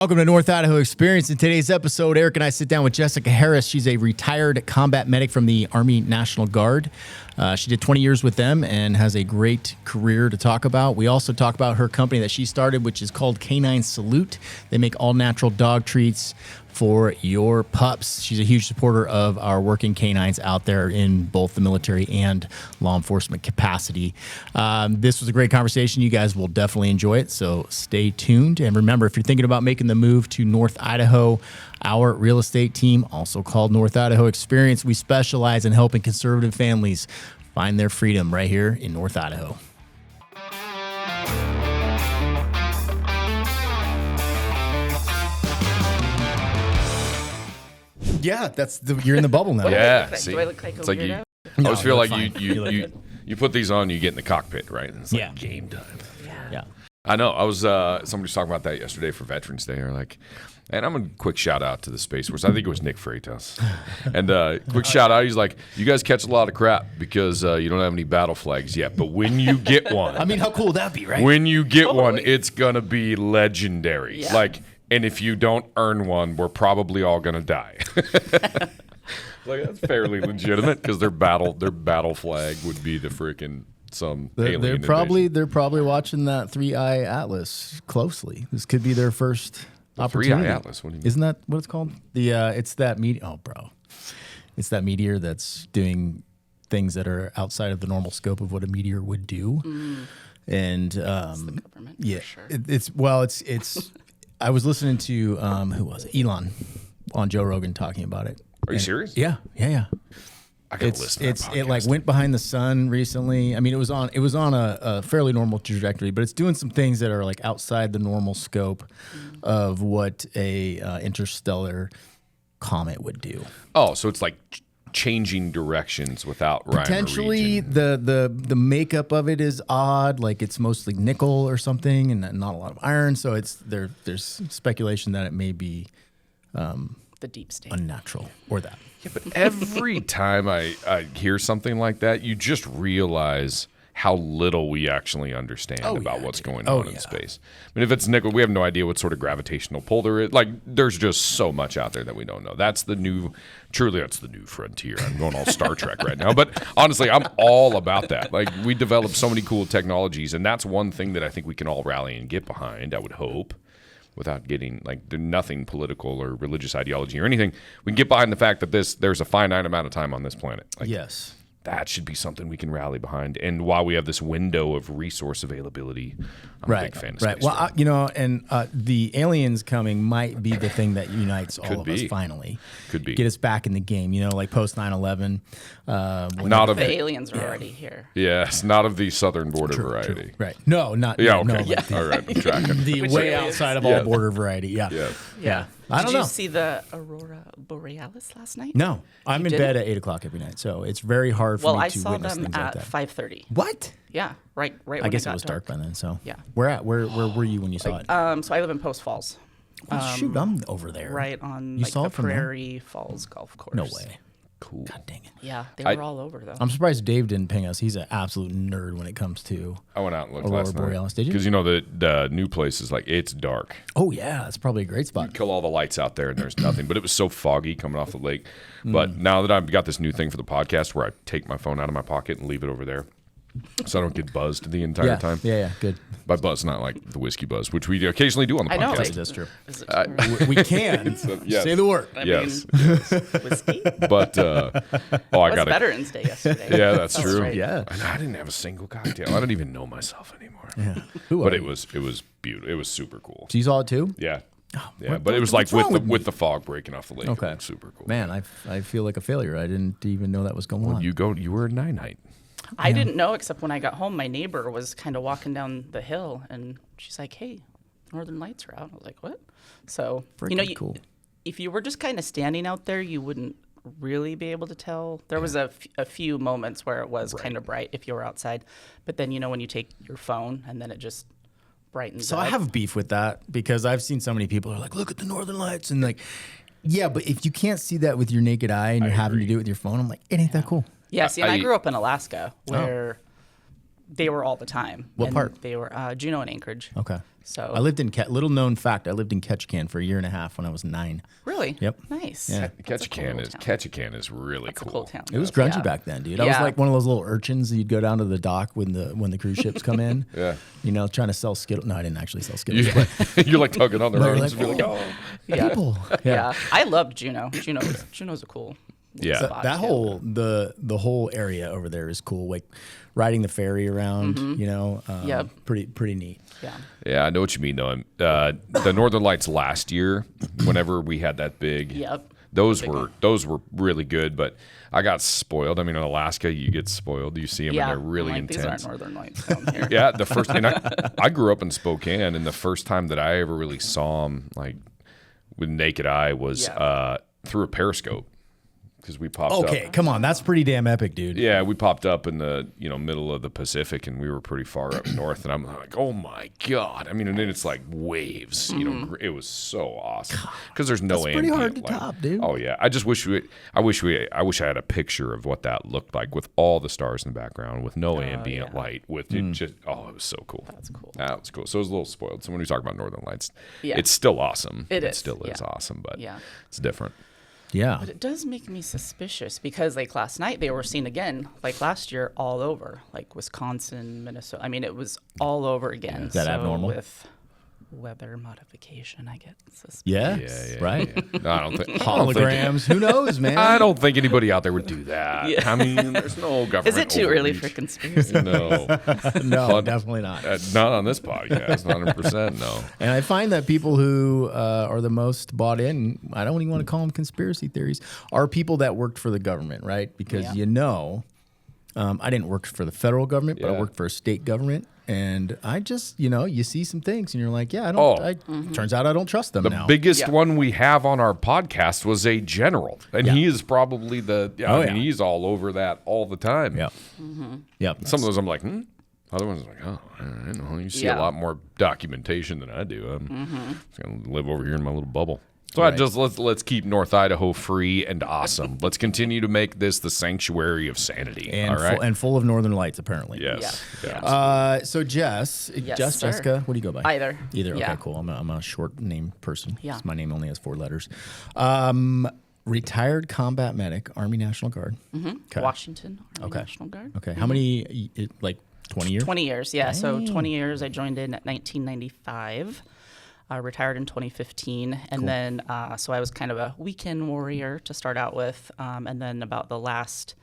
Welcome to North Idaho Experience. In today's episode, Eric and I sit down with Jessica Harris. She's a retired combat medic from the Army National Guard. She did 20 years with them and has a great career to talk about. We also talk about her company that she started, which is called Canine Salute. They make all-natural dog treats for your pups. She's a huge supporter of our working canines out there in both the military and law enforcement capacity. This was a great conversation. You guys will definitely enjoy it, so stay tuned. And remember, if you're thinking about making the move to North Idaho, our real estate team, also called North Idaho Experience, we specialize in helping conservative families find their freedom right here in North Idaho. Yeah, you're in the bubble now. Yeah, do I look like it's a like weirdo? I always feel like fine. you put these on, you get in the cockpit, right? And it's like game time. Yeah. I know. I was somebody was talking about that yesterday for Veterans Day. Or like, and I'm a quick shout out to the Space Force. I think it was Nick Freitas. And quick shout out. He's like, you guys catch a lot of crap because you don't have any battle flags yet. But when you get one, I mean, how cool would that be, right? when you get one, it's gonna be legendary. Yeah. Like, and if you don't earn one, we're probably all gonna die. Like, that's fairly legitimate because their battle flag would be the freaking some alien They're invasion. probably watching that 3-Eye Atlas closely. This could be their first opportunity. 3-Eye Atlas. What do you mean? Isn't that what it's called? It's that meteor. Oh, bro, it's that meteor that's doing things that are outside of the normal scope of what a meteor would do. And The government, yeah, for sure. it's. I was listening to who was it? Elon on Joe Rogan talking about it. Are you serious? Yeah. I gotta listen to that It like podcast. went behind the sun recently. I mean, it was on a fairly normal trajectory, but it's doing some things that are like outside the normal scope of what a interstellar comet would do. Oh, so it's like changing directions without rhyme or Potentially, reason. the makeup of it is odd. Like it's mostly nickel or something, and not a lot of iron. So there's speculation that it may be The deep state. unnatural or that. Yeah, but every time I hear something like that, you just realize how little we actually understand about what's going on in space. I mean, if it's nickel, we have no idea what sort of gravitational pull there is. Like, there's just so much out there that we don't know. That's the new frontier. I'm going all Star Trek right now. But honestly, I'm all about that. Like, we developed so many cool technologies, and that's one thing that I think we can all rally and get behind, I would hope, without getting, like, nothing political or religious ideology or anything. We can get behind the fact that there's a finite amount of time on this planet. Like, Yes. that should be something we can rally behind. And while we have this window of resource availability, I'm a big fan of space. Well, the aliens coming might be the thing that unites all of us finally. Could be. Get us back in the game, like post 9/11. Not of The aliens are already here. Yes, not of the southern border variety. Right. No, not. Yeah, no, okay. like All right, I'm tracking. the Which way aliens? outside of Yeah. all border variety. Yeah. Yeah. I don't know. Did you see the Aurora Borealis last night? No, I'm in didn't? bed at 8:00 every night, so it's very hard for Well, me I to saw witness them things like at that. 5:30. What? Yeah, right. I guess it was dark by then. So Yeah. Where were you when you saw it? So I live in Post Falls, Oh, shoot, I'm over there. right on You like saw the it from there? Prairie Falls Golf Course. No way. Cool. God dang it. Yeah, they were all over though. I'm surprised Dave didn't ping us. He's an absolute nerd when it comes to. I went out and looked Aurora last night. Borealis, did you? Because the new place is like, it's dark. Oh yeah, that's probably a great spot. Kill all the lights out there and there's nothing. But it was so foggy coming off the lake. But now that I've got this new thing for the podcast where I take my phone out of my pocket and leave it over there so I don't get buzzed the entire time. Yeah, good. By buzz, not like the whiskey buzz, which we occasionally do on the I know, podcast. like- That's true. Is it We can yes. say the word. I Yes. mean, whiskey? But I It was got it. Veterans Day yesterday. Yeah, that's true. right. Yeah. And I didn't have a single cocktail. I don't even know myself anymore. Yeah. Who But are it you? was beautiful. It was super cool. So you saw it too? Yeah. Yeah, what- but it was what's like wrong with me? with the fog breaking off the lake. Okay. It was super cool. Man, I feel like a failure. I didn't even know that was going on. You were a night. I didn't know, except when I got home, my neighbor was kind of walking down the hill, and she's like, "Hey, Northern Lights are out." I was like, "What?" So Freaking cool. if you were just kind of standing out there, you wouldn't really be able to tell. There was a few moments where it was kind of bright if you were outside, but then when you take your phone and then it just brightens So up. I have beef with that because I've seen so many people who are like, look at the Northern Lights, and like, yeah, but if you can't see that with your naked eye and you're having to do it with your phone, I'm like, it ain't that cool. Yeah, see, and I grew up in Alaska where they were all the time. What And part? They were Juneau and Anchorage. Okay. So I lived in little known fact. I lived in Ketchikan for a year and a half when I was 9. really, Yep. nice. Yeah. Ketchikan is really That's cool. a cool town. It was grungy Yeah. back then, dude. I was Yeah. like one of those little urchins. You'd go down to the dock when the cruise ships come in. Yeah. You know, trying to sell Skittles. No, I didn't actually sell Skittles. You're like tugging on their But arms. you're and be like, like, oh. Yeah. People. Yeah. I loved Juneau. Juneau's a cool. Yeah. spot, That too. whole the whole area over there is cool. Like riding the ferry around. You know. Yep. Pretty neat. Yeah. Yeah, I know what you mean, though. The Northern Lights last year, whenever we had that big, Yep. those were really good. But I got spoiled. I mean, in Alaska, you get spoiled. You see them, Yeah. and they're really I'm like, intense. These aren't Northern Lights down here. Yeah, the first, and I grew up in Spokane, and the first time that I ever really saw them, like with naked eye, was Yeah. through a periscope, because we popped up. Okay, come on. That's pretty damn epic, dude. Yeah, we popped up in the middle of the Pacific, and we were pretty far up north. And I'm like, oh my god! I mean, and then it's like waves. It was so awesome because there's no That's pretty hard ambient to light. top, dude. Oh yeah, I wish I had a picture of what that looked like with all the stars in the background, with no ambient light, with it just it was so cool. That's cool. That was cool. So it was a little spoiled. So when we talk about Northern Lights, Yeah. it's still awesome. It is, still is yeah. awesome, but Yeah. it's different. Yeah. But it does make me suspicious because, like, last night they were seen again, like last year, all over, like Wisconsin, Minnesota. I mean, it was all over again. Is that abnormal? With weather modification, I get suspicious. Yeah. Yeah, Right. yeah. No, I don't think Holograms. Who knows, man? I don't think anybody out there would do that. Yeah. I mean, there's no government. Is it too early for overreach. conspiracy? No, No, definitely not. not on this podcast. 100%. No. And I find that people who are the most bought in, I don't even want to call them conspiracy theories, are people that worked for the government, right? Because I didn't work for the federal government, but I Yeah. worked for a state government. And I just, you see some things and you're like, yeah, turns out I don't trust them The now. biggest Yeah. one we have on our podcast was a general, and he is probably he's all over that all the time. Yeah. Yeah. Some of those I'm like, Other ones are like, oh, I know. You see a lot more documentation than I do. I'm just gonna live over here in my little bubble. So let's keep North Idaho free and awesome. Let's continue to make this the sanctuary of sanity. And, all right. full of northern lights, apparently. Yes. Yeah. Yeah. So Jess, Yes, sir. Jessica, what do you go by? Either. Either. Yeah. Okay, cool. I'm a short name person. Yeah. My name only has 4 letters. Retired combat medic, Army National Guard. Okay. Washington Army National Guard. Okay. How many? Like 20 years? 20 years, yeah. So 20 years. I joined in at 1995. I retired in 2015. And then, so I was kind of a weekend warrior to start out with. And then about the last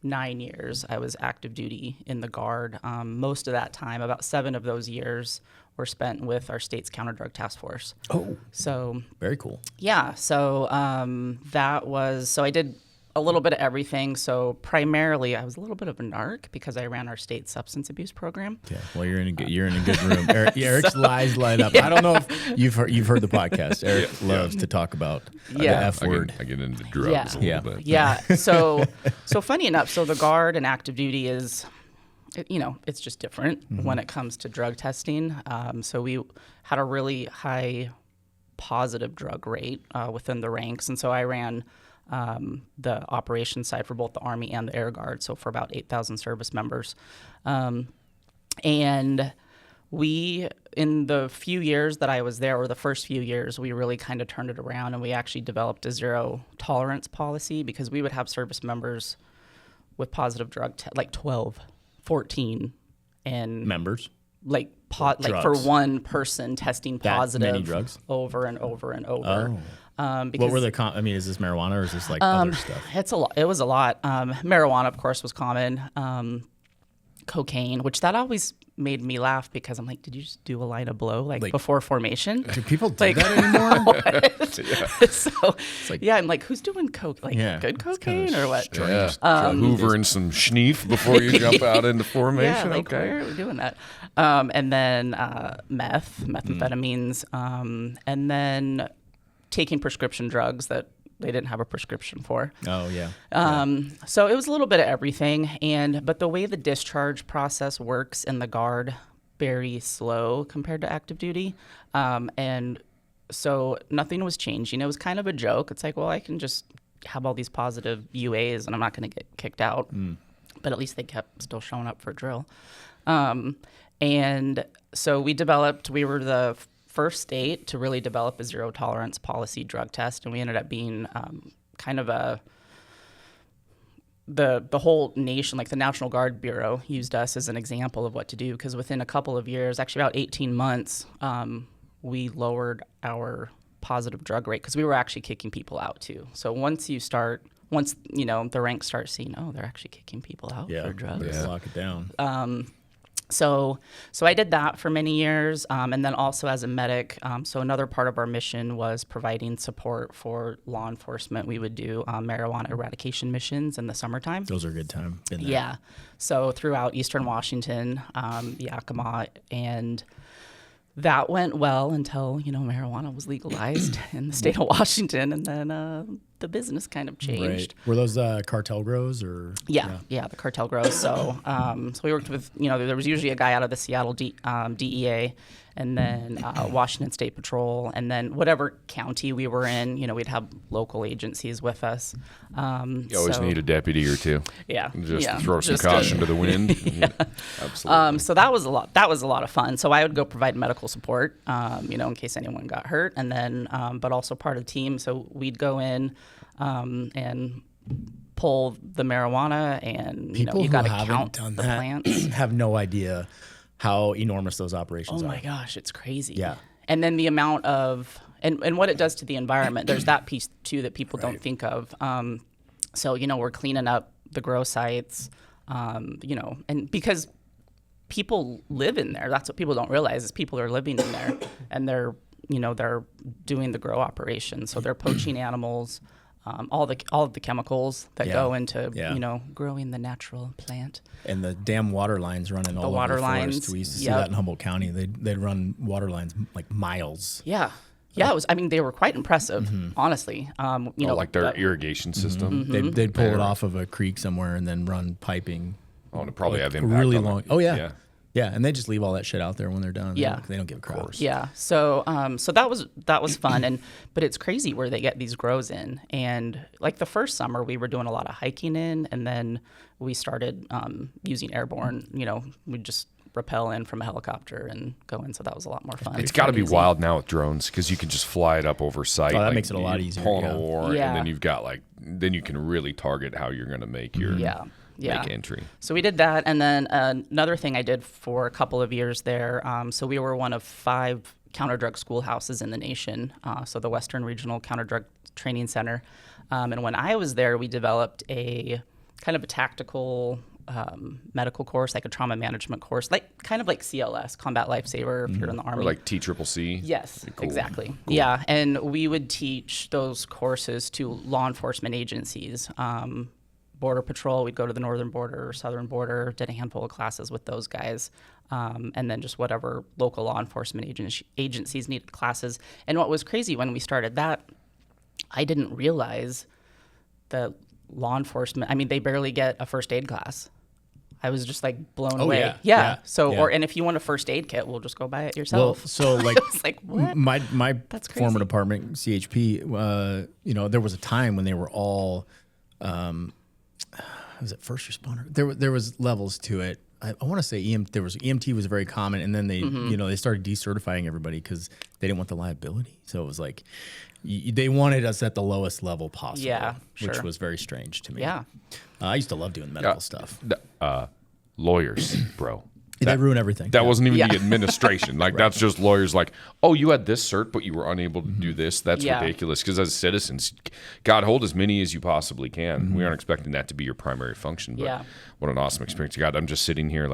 9 years, I was active duty in the Guard. Most of that time, about 7 of those years, were spent with our state's counter-drug task force. Oh, So, very cool. yeah. So so I did a little bit of everything. So primarily, I was a little bit of a narc because I ran our state substance abuse program. Yeah. Well, you're in a good room. Eric's lies light up. I don't know if you've heard the podcast. Eric loves to talk about the F word. I get into drugs a little bit. Yeah. So funny enough, so the Guard and active duty is, it's just different when it comes to drug testing. So we had a really high positive drug rate within the ranks. And so I ran the operations side for both the Army and the Air Guard, so for about 8,000 service members. And we, in the few years that I was there, or the first few years, we really kind of turned it around, and we actually developed a zero tolerance policy because we would have service members with positive drug like 12, 14, and Members. like for drugs. one person testing That positive many drugs? over and over and over. Because What were the? Is this marijuana or is this like other stuff? it's a lot. It was a lot. Marijuana, of course, was common. Cocaine, which that always made me laugh because I'm like, did you just do a line of blow like before formation? Do people do that anymore? So yeah, I'm like, who's doing coke? Like good cocaine or what? Yeah. Hoovering some schneef before you jump out into formation. Yeah, like Okay. where are we doing that? And then methamphetamines, and then taking prescription drugs that they didn't have a prescription for. Oh yeah. So it was a little bit of everything, but the way the discharge process works in the Guard, very slow compared to active duty, and so nothing was changing. It was kind of a joke. It's like, well, I can just have all these positive UAs and I'm not going to get kicked out, but at least they kept still showing up for drill. And so we were the first state to really develop a zero tolerance policy drug test. And we ended up being kind of the whole nation, like the National Guard Bureau used us as an example of what to do, because within a couple of years, actually about 18 months, we lowered our positive drug rate, because we were actually kicking people out too. So once the ranks start seeing, oh, they're actually kicking people out for drugs. Lock it down. So I did that for many years, and then also as a medic. So another part of our mission was providing support for law enforcement. We would do marijuana eradication missions in the summertime. Those are a good time. Been there. Yeah. So throughout Eastern Washington, Yakima, and that went well until, marijuana was legalized in the state of Washington, and then the business kind of changed. Right. Were those cartel grows or? Yeah, the cartel grows. So we worked with, there was usually a guy out of the Seattle DEA, and then Washington State Patrol, and then whatever county we were in, we'd have local agencies with us. You always need a deputy or two. Yeah. Just throw some caution to the wind. Yeah. Absolutely. So that was a lot. That was a lot of fun. So I would go provide medical support, in case anyone got hurt, and then, but also part of the team. So we'd go in and pull the marijuana, and People you got to who count haven't the done that plants. have no idea how enormous those operations Oh are. my gosh, it's crazy. Yeah. And then the amount of and what it does to the environment. There's that piece too that people don't think of. So we're cleaning up the grow sites, and because people live in there, that's what people don't realize is people are living in there, and they're doing the grow operation. So they're poaching animals. All of the chemicals that go into growing the natural plant, and the damn water lines running all over the forest. We used to see that in Humboldt County. They'd run water lines like miles. Yeah, it was. I mean, they were quite impressive, honestly. Like their irrigation system. They'd pull it off of a creek somewhere and then run piping. Oh, and it probably have impact really on long. it. Oh yeah. Yeah, and they just leave all that shit out there when they're done. Yeah. They don't give a crap. Yeah. So that was fun, but it's crazy where they get these grows in. And like the first summer, we were doing a lot of hiking in, and then we started using airborne. We'd just rappel in from a helicopter and go in. So that was a lot more fun. It's got to be wild now with drones, because you can just fly it up over site. Oh, that makes it a lot easier. Pull in a war, and then you've got then you can really target how you're going to make your make entry. So we did that, and then another thing I did for a couple of years there. So we were one of 5 counter-drug schoolhouses in the nation. So the Western Regional Counter-Drug Training Center, and when I was there, we developed a kind of a tactical medical course, like a trauma management course, kind of like CLS, Combat Lifesaver, if you're in the Army. Or like TCCC? Yes, cool. exactly. Cool. Yeah, and we would teach those courses to law enforcement agencies. Border Patrol, we'd go to the northern border or southern border, did a handful of classes with those guys, and then just whatever local law enforcement agencies needed classes. And what was crazy when we started that, I didn't realize that law enforcement, they barely get a first aid class. I was just blown away. Yeah. So, and if you want a first aid kit, we'll just go buy it yourself. Well, so I was like, what? My That's crazy. former department, CHP, there was a time when they were all, was it first responder? There was levels to it. I want to say EMT was very common, and then they they started decertifying everybody because they didn't want the liability. So it was like they wanted us at the lowest level possible, which was very strange to me. Yeah, I used to love doing medical stuff. Lawyers, bro. They ruin everything. That wasn't even the administration. That's just lawyers oh, you had this cert, but you were unable to do this. That's ridiculous. Because as citizens, God, hold as many as you possibly can. We aren't expecting that to be your primary function. But what an awesome experience. God, I'm just sitting here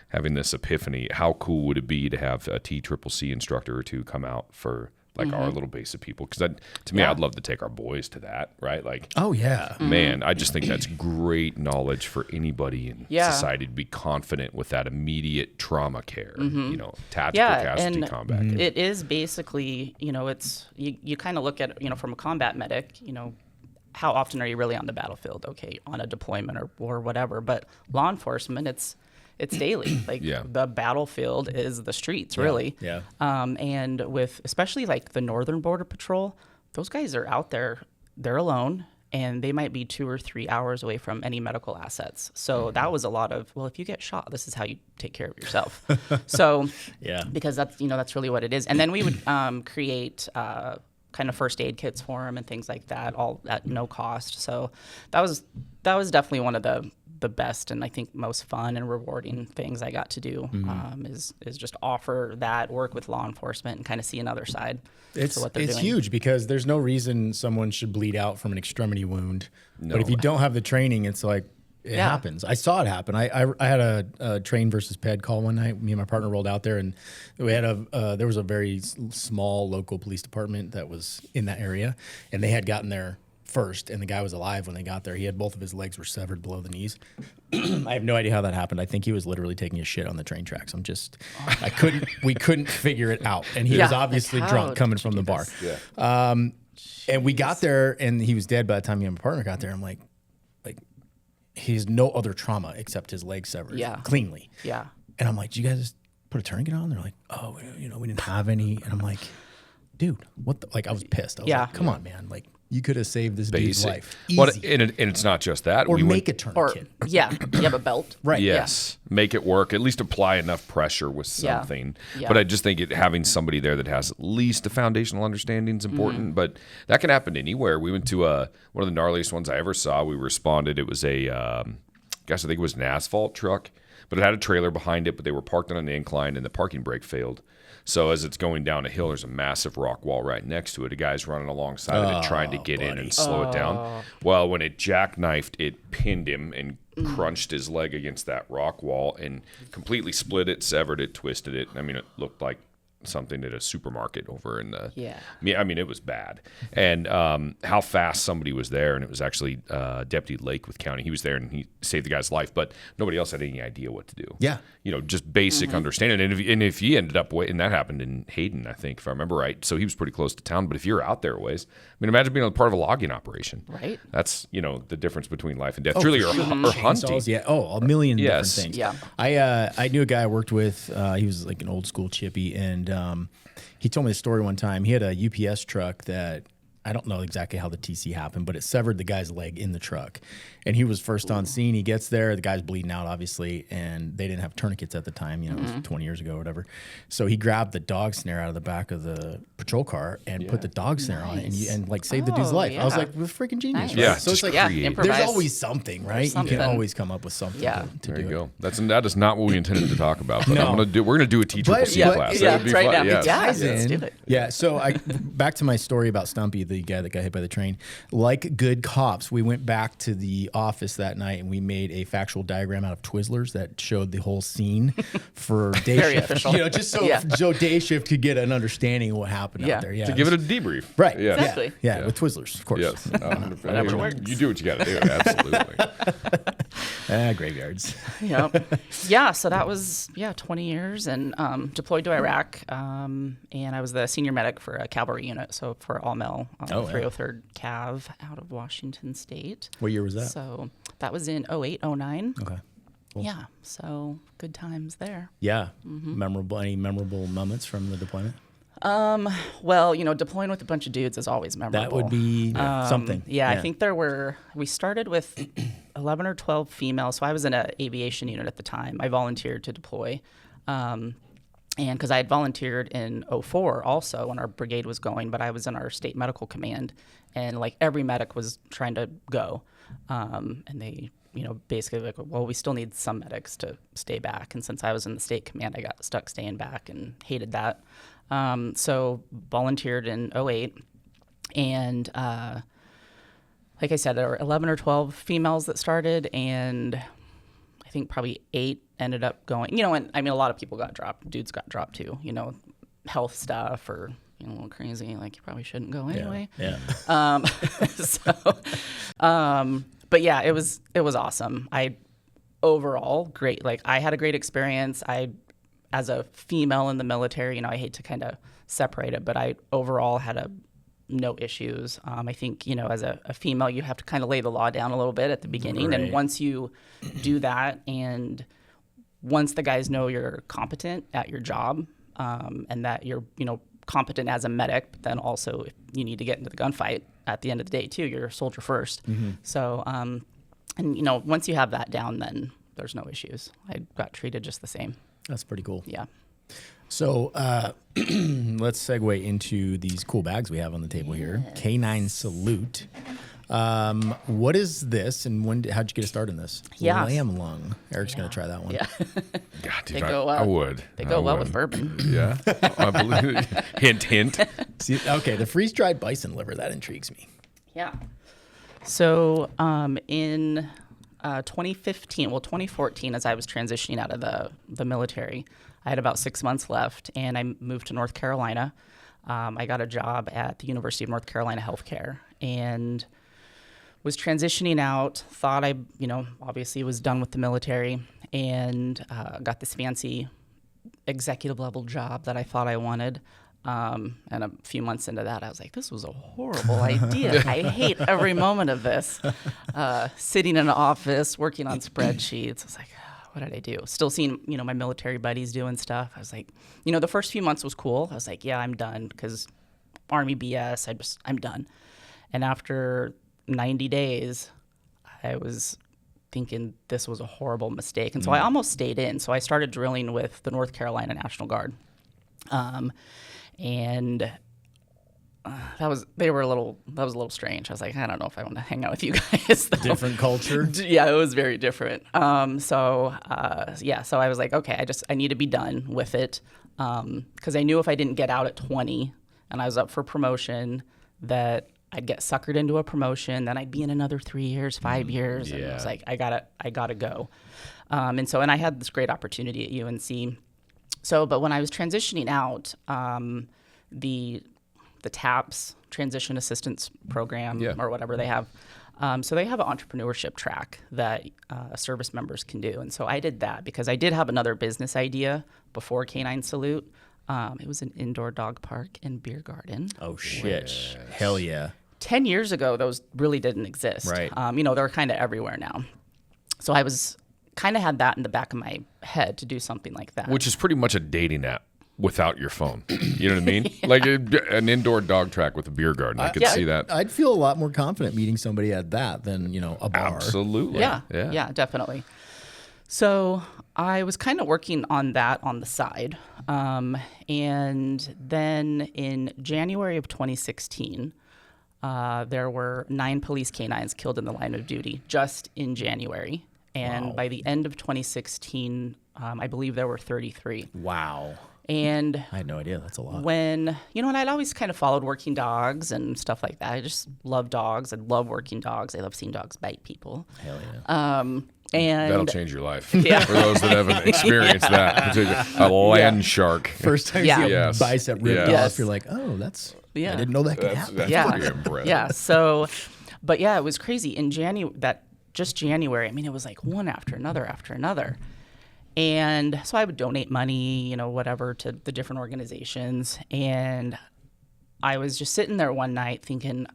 having this epiphany. How cool would it be to have a TCCC instructor or two come out for our little base of people? Because to me, I'd love to take our boys to that, right? Oh yeah, man, I just think that's great knowledge for anybody in society to be confident with that immediate trauma care, tactical casualty combat. It is basically, it's you kind of look at from a combat medic, how often are you really on the battlefild? Okay, on a deployment or whatever, but law enforcement, it's daily. The battlefield is the streets, really. Yeah. And with especially the Northern Border Patrol, those guys are out there. They're alone. and they might be 2 or 3 hours away from any medical assets. So that was a lot of, well, if you get shot, this is how you take care of yourself. So because that's really what it is. And then we would create kind of first aid kits for them and things like that, all at no cost. So that was definitely one of the best and I think most fun and rewarding things I got to do is just offer that, work with law enforcement, and kind of see another side to what they're doing. It's huge because there's no reason someone should bleed out from an extremity wound. No. But if you don't have the training, it's like it happens. I saw it happen. I had a train versus ped call one night. Me and my partner rolled out there, and we had there was a very small local police department that was in that area, and they had gotten there first, and the guy was alive when they got there. He had both of his legs were severed below the knees. I have no idea how that happened. I think he was literally taking a shit on the train tracks. We couldn't figure it out. And he was obviously drunk coming from the bar. Yeah. And we got there and he was dead by the time me and my partner got there. I'm like, he has no other trauma except his leg severed cleanly. Yeah. And I'm like, did you guys put a tourniquet on? They're like, oh, we didn't have any. And I'm like, dude, what the, I was pissed. I was like, come on, man. Like, you could have saved this dude's life. Easy. Well, and it's not just that. Or make a tourniquet. You have a belt. Right. Yes. Yeah. Make it work. At least apply enough pressure with something. Yeah. But I just think having somebody there that has at least a foundational understanding is important. But that can happen anywhere. We went to one of the gnarliest ones I ever saw. We responded. It was I think it was an asphalt truck, but it had a trailer behind it, but they were parked on an incline and the parking brake failed. So as it's going down a hill, there's a massive rock wall right next to it. A guy's running alongside of it trying to get in and slow it down. Well, when it jackknifed, it pinned him and crunched his leg against that rock wall and completely split it, severed it, twisted it. I mean, it looked like something at a supermarket over in the I mean, it was bad. And how fast somebody was there, and it was actually Deputy Lake with County. He was there and he saved the guy's life, but nobody else had any idea what to do. Yeah. Just basic understanding. And if he ended up and that happened in Hayden, I think, if I remember right. So he was pretty close to town, but if you're out there a ways, I mean, imagine being a part of a logging operation. Right. That's, the difference between life and death. Truly, or hunting. Yeah. Oh, a million different things. Yeah. I knew a guy I worked with, he was like an old school chippy, and he told me a story one time. He had a UPS truck that, I don't know exactly how the TC happened, but it severed the guy's leg in the truck. And he was first on scene. He gets there. The guy's bleeding out, obviously, and they didn't have tourniquets at the time. It was 20 years ago or whatever. So he grabbed the dog snare out of the back of the patrol car and put the dog snare on it and saved the dude's life. I was like, we're freaking genius. Right? Yeah. So it's like, there's always something, right? You can always come up with something to do. There you go. That is not what we intended to talk about. But we're going to do a teachable C class. Yeah, right now. Let's do it. Yeah. So back to my story about Stumpy, the guy that got hit by the train. Like good cops, we went back to the office that night and we made a factual diagram out of Twizzlers that showed the whole scene for day shift. Official. Just so day shift could get an understing of what happened out there. Yeah, to give it a debrief. Right. Yeah. Exactly. Yeah, with Twizzlers, of course. Yes. You do what you got to do. Absolutely. Graveyards. Yeah. So that was 20 years and deployed to Iraq, and I was the senior medic for a cavalry unit, so for all male 303rd Cav out of Washington State. What year was that? So that was in 08, 09. Okay. Cool. Yeah. So good times there. Yeah. Any memorable moments from the deployment? Well, deploying with a bunch of dudes is always memorable. That would be something. Yeah, I think we started with 11 or 12 females. So I was in an aviation unit at the time. I volunteered to deploy. And because I had volunteered in 04 also when our brigade was going, but I was in our state medical command, and like every medic was trying to go. And they, basically like, well, we still need some medics to stay back. And since I was in the state command, I got stuck staying back and hated that. So volunteered in 08. And like I said, there were 11 or 12 females that started, and I think probably 8 ended up going, and I mean, a lot of people got dropped. Dudes got dropped too, health stuff or, a little crazy, like you probably shouldn't go anyway. Yeah. But yeah, it was awesome. Overall, great. Like I had a great experience. As a female in the military, I hate to kind of separate it, but I overall had no issues. I think, as a female, you have to kind of lay the law down a little bit at the beginning. Right. And once you do that, and once the guys know you're competent at your job, and that you're, competent as a medic, but then also if you need to get into the gunfight at the end of the day too, you're a soldier first. So, and once you have that down, then there's no issues. I got treated just the same. That's pretty cool. Yeah. So let's segue into these cool bags we have on the table here. Canine Salute. What is this, and how'd you get started in this? Yeah. Lamb lung. Eric's going to try that one. Yeah. God, dude, They go, I would. They go well with bourbon. Yeah. I believe. Hint, hint. See, okay, the freeze-dried bison liver, that intrigues me. Yeah. So in 2014, as I was transitioning out of the military, I had about 6 months left, and I moved to North Carolina. I got a job at the University of North Carolina Healthcare, and was transitioning out, thought I, obviously was done with the military, and got this fancy executive level job that I thought I wanted. And a few months into that, I was like, this was a horrible idea. I hate every moment of this. Sitting in an office, working on spreadsheets. I was like, what did I do? Still seeing, my military buddies doing stuff. I was like, the first few months was cool. I was like, yeah, I'm done, because Army BS, I'm done. And after 90 days, I was thinking this was a horrible mistake. And so I almost stayed in. So I started drilling with the North Carolina National Guard. And that was a little strange. I was like, I don't know if I want to hang out with you guys, though. Different culture. Yeah, it was very different. So I was like, okay, I need to be done with it. Because I knew if I didn't get out at 20 and I was up for promotion, that I'd get suckered into a promotion, then I'd be in another 3 years, 5 years. And I was like, I gotta go. And I had this great opportunity at UNC. So, but when I was transitioning out, the TAPS, Transition Assistance Program, or whatever they have, so they have an entrepreneurship track that service members can do. And so I did that because I did have another business idea before Canine Salute. It was an indoor dog park and beer garden. Oh, shit. Yes. Hell yeah. 10 years ago, those really didn't exist. Right. They're kind of everywhere now. So I was kind of had that in the back of my head to do something like that. Which is pretty much a dating app without your phone. You know what I mean? Like an indoor dog track with a beer garden. I could see that. I'd feel a lot more confident meeting somebody at that than, a bar. Absolutely. Yeah, definitely. So I was kind of working on that on the side. And then in January of 2016, there were 9 police canines killed in the line of duty just in January. And by the end of 2016, I believe there were 33. Wow. And I had no idea. That's a lot. And I'd always kind of followed working dogs and stuff like that. I just love dogs. I love working dogs. I love seeing dogs bite people. Hell yeah. And that'll change your life. For those that haven't experienced that. A land shark. First time you see a bicep ripped off, you're like, oh, that's, I didn't know that could happen. That's pretty impressive. Yeah. So, but it was crazy. In January, January, it was like one after another. And so I would donate money, whatever, to the different organizations. And I was just sitting there one night thinking,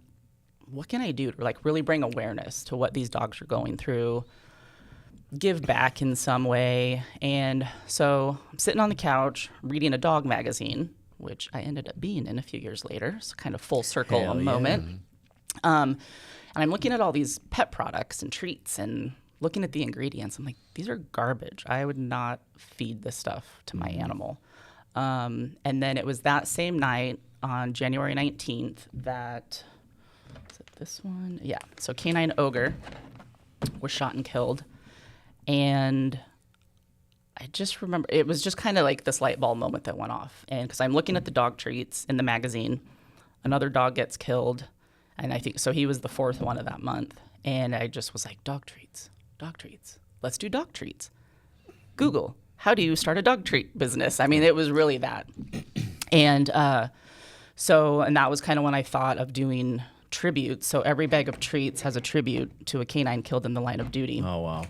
what can I do to really bring awareness to what these dogs are going through, give back in some way. And so I'm sitting on the couch reading a dog magazine, which I ended up being in a few years later. So kind of full circle moment. And I'm looking at all these pet products and treats and looking at the ingredients. I'm like, these are garbage. I would not feed this stuff to my animal. And then it was that same night on January 19th that, is it this one? Yeah. So Canine Ogre was shot and killed. And I just remember, it was just kind of like this light bulb moment that went off. And because I'm looking at the dog treats in the magazine, another dog gets killed. And I think, so he was the 4th one of that month. And I just was like, dog treats. Let's do dog treats. Google, how do you start a dog treat business? It was really that. And and that was kind of when I thought of doing tributes. So every bag of treats has a tribute to a canine killed in the line of duty. Oh, wow.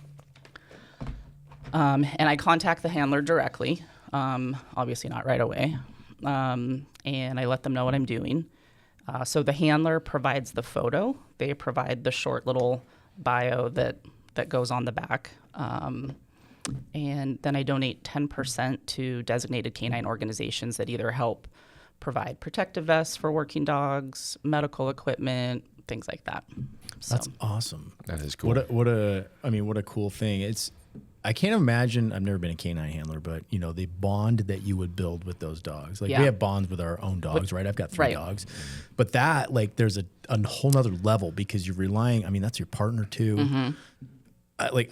And I contact the handler directly, obviously not right away. And I let them know what I'm doing. So the handler provides the photo. They provide the short little bio that goes on the back. And then I donate 10% to designated canine organizations that either help provide protective vests for working dogs, medical equipment, things like that. So. That's awesome. That is cool. What a cool thing. I can't imagine, I've never been a canine handler, but the bond that you would build with those dogs. Like we have bonds with our own dogs, right? I've got 3 dogs. But that, like, there's a whole nother level because you're relying, that's your partner too. Mm-hmm.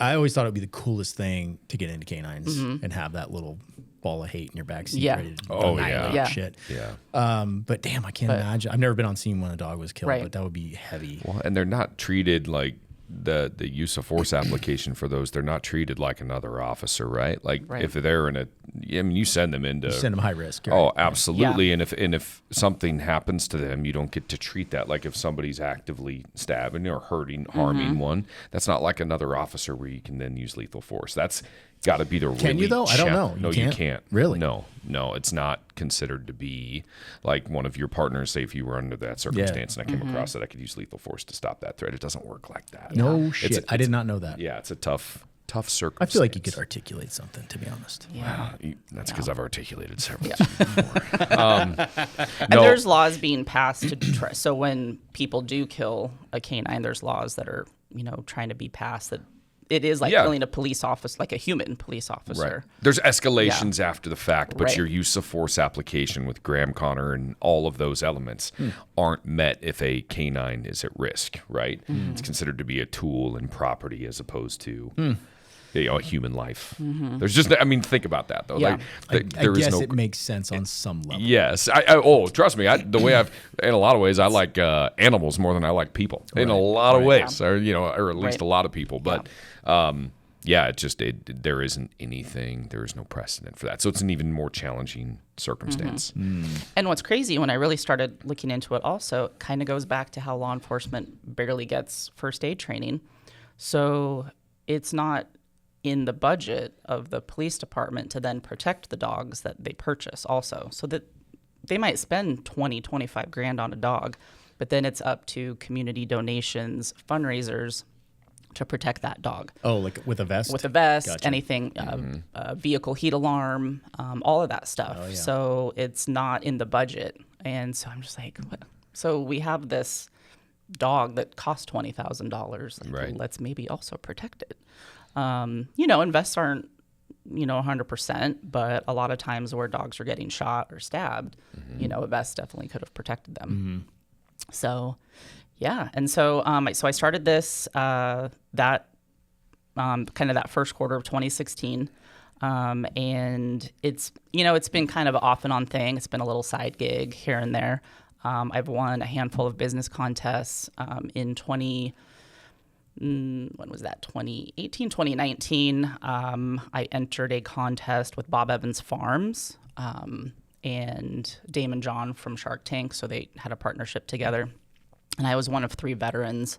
I always thought it would be the coolest thing to get into canines and have that little ball of hate in your backseat ready to annihilate shit. Yeah. But damn, I can't imagine. I've never been on scene when a dog was killed, but that would be heavy. Well, and they're not treated like the use of force application for those. They're not treated like another officer, right? Like if they're in you send them into high risk. Right? Oh, absolutely. Yeah. And if something happens to them, you don't get to treat that like if somebody's actively stabbing or harming one. That's not like another officer where you can then use lethal force. That's got to be the Can you though? I don't know. No, you can't. Really? No, it's not considered to be like one of your partners. Say if you were under that circumstance and I came across it, I could use lethal force to stop that threat. It doesn't work like that. No shit. I did not know that. Yeah, it's a tough circumstance. I feel like you could articulate something, to be honest. Yeah. That's because I've articulated several before. And there's laws being passed to try. So when people do kill a canine, there's laws that are, trying to be passed that it is like killing a police officer, like a human police officer. Right. There's escalations after the fact, but your use of force application with Graham Connor and all of those elements aren't met if a canine is at risk, right? It's considered to be a tool and property as opposed to a human life. There's just, think about that though. Yeah. I guess it makes sense on some level. Yes. Trust me. In a lot of ways, I like animals more than I like people. In a lot of ways, or at least a lot of people. But there isn't anything. There is no precedent for that. So it's an even more challenging circumstance. And what's crazy when I really started looking into it, also it kind of goes back to how law enforcement barely gets first aid training. So it's not in the budget of the police department to then protect the dogs that they purchase also. So that they might spend 20, 25 grand on a dog, but then it's up to community donations, fundraisers to protect that dog. Oh, like with a vest? With a vest, Gotcha. Anything, vehicle heat alarm, all of that stuff. Oh, yeah. So it's not in the budget. And so I'm just like, what? So we have this dog that costs $20,000. Right. Let's maybe also protect it. And vests aren't, 100%, but a lot of times where dogs are getting shot or stabbed, a vest definitely could have protected them. So, yeah. And so, so I started this, kind of that first quarter of 2016. And it's been kind of an off and on thing. It's been a little side gig here and there. I've won a handful of business contests, in 2018, 2019, I entered a contest with Bob Evans Farms and Damon John from Shark Tank. So they had a partnership together. And I was one of 3 veterans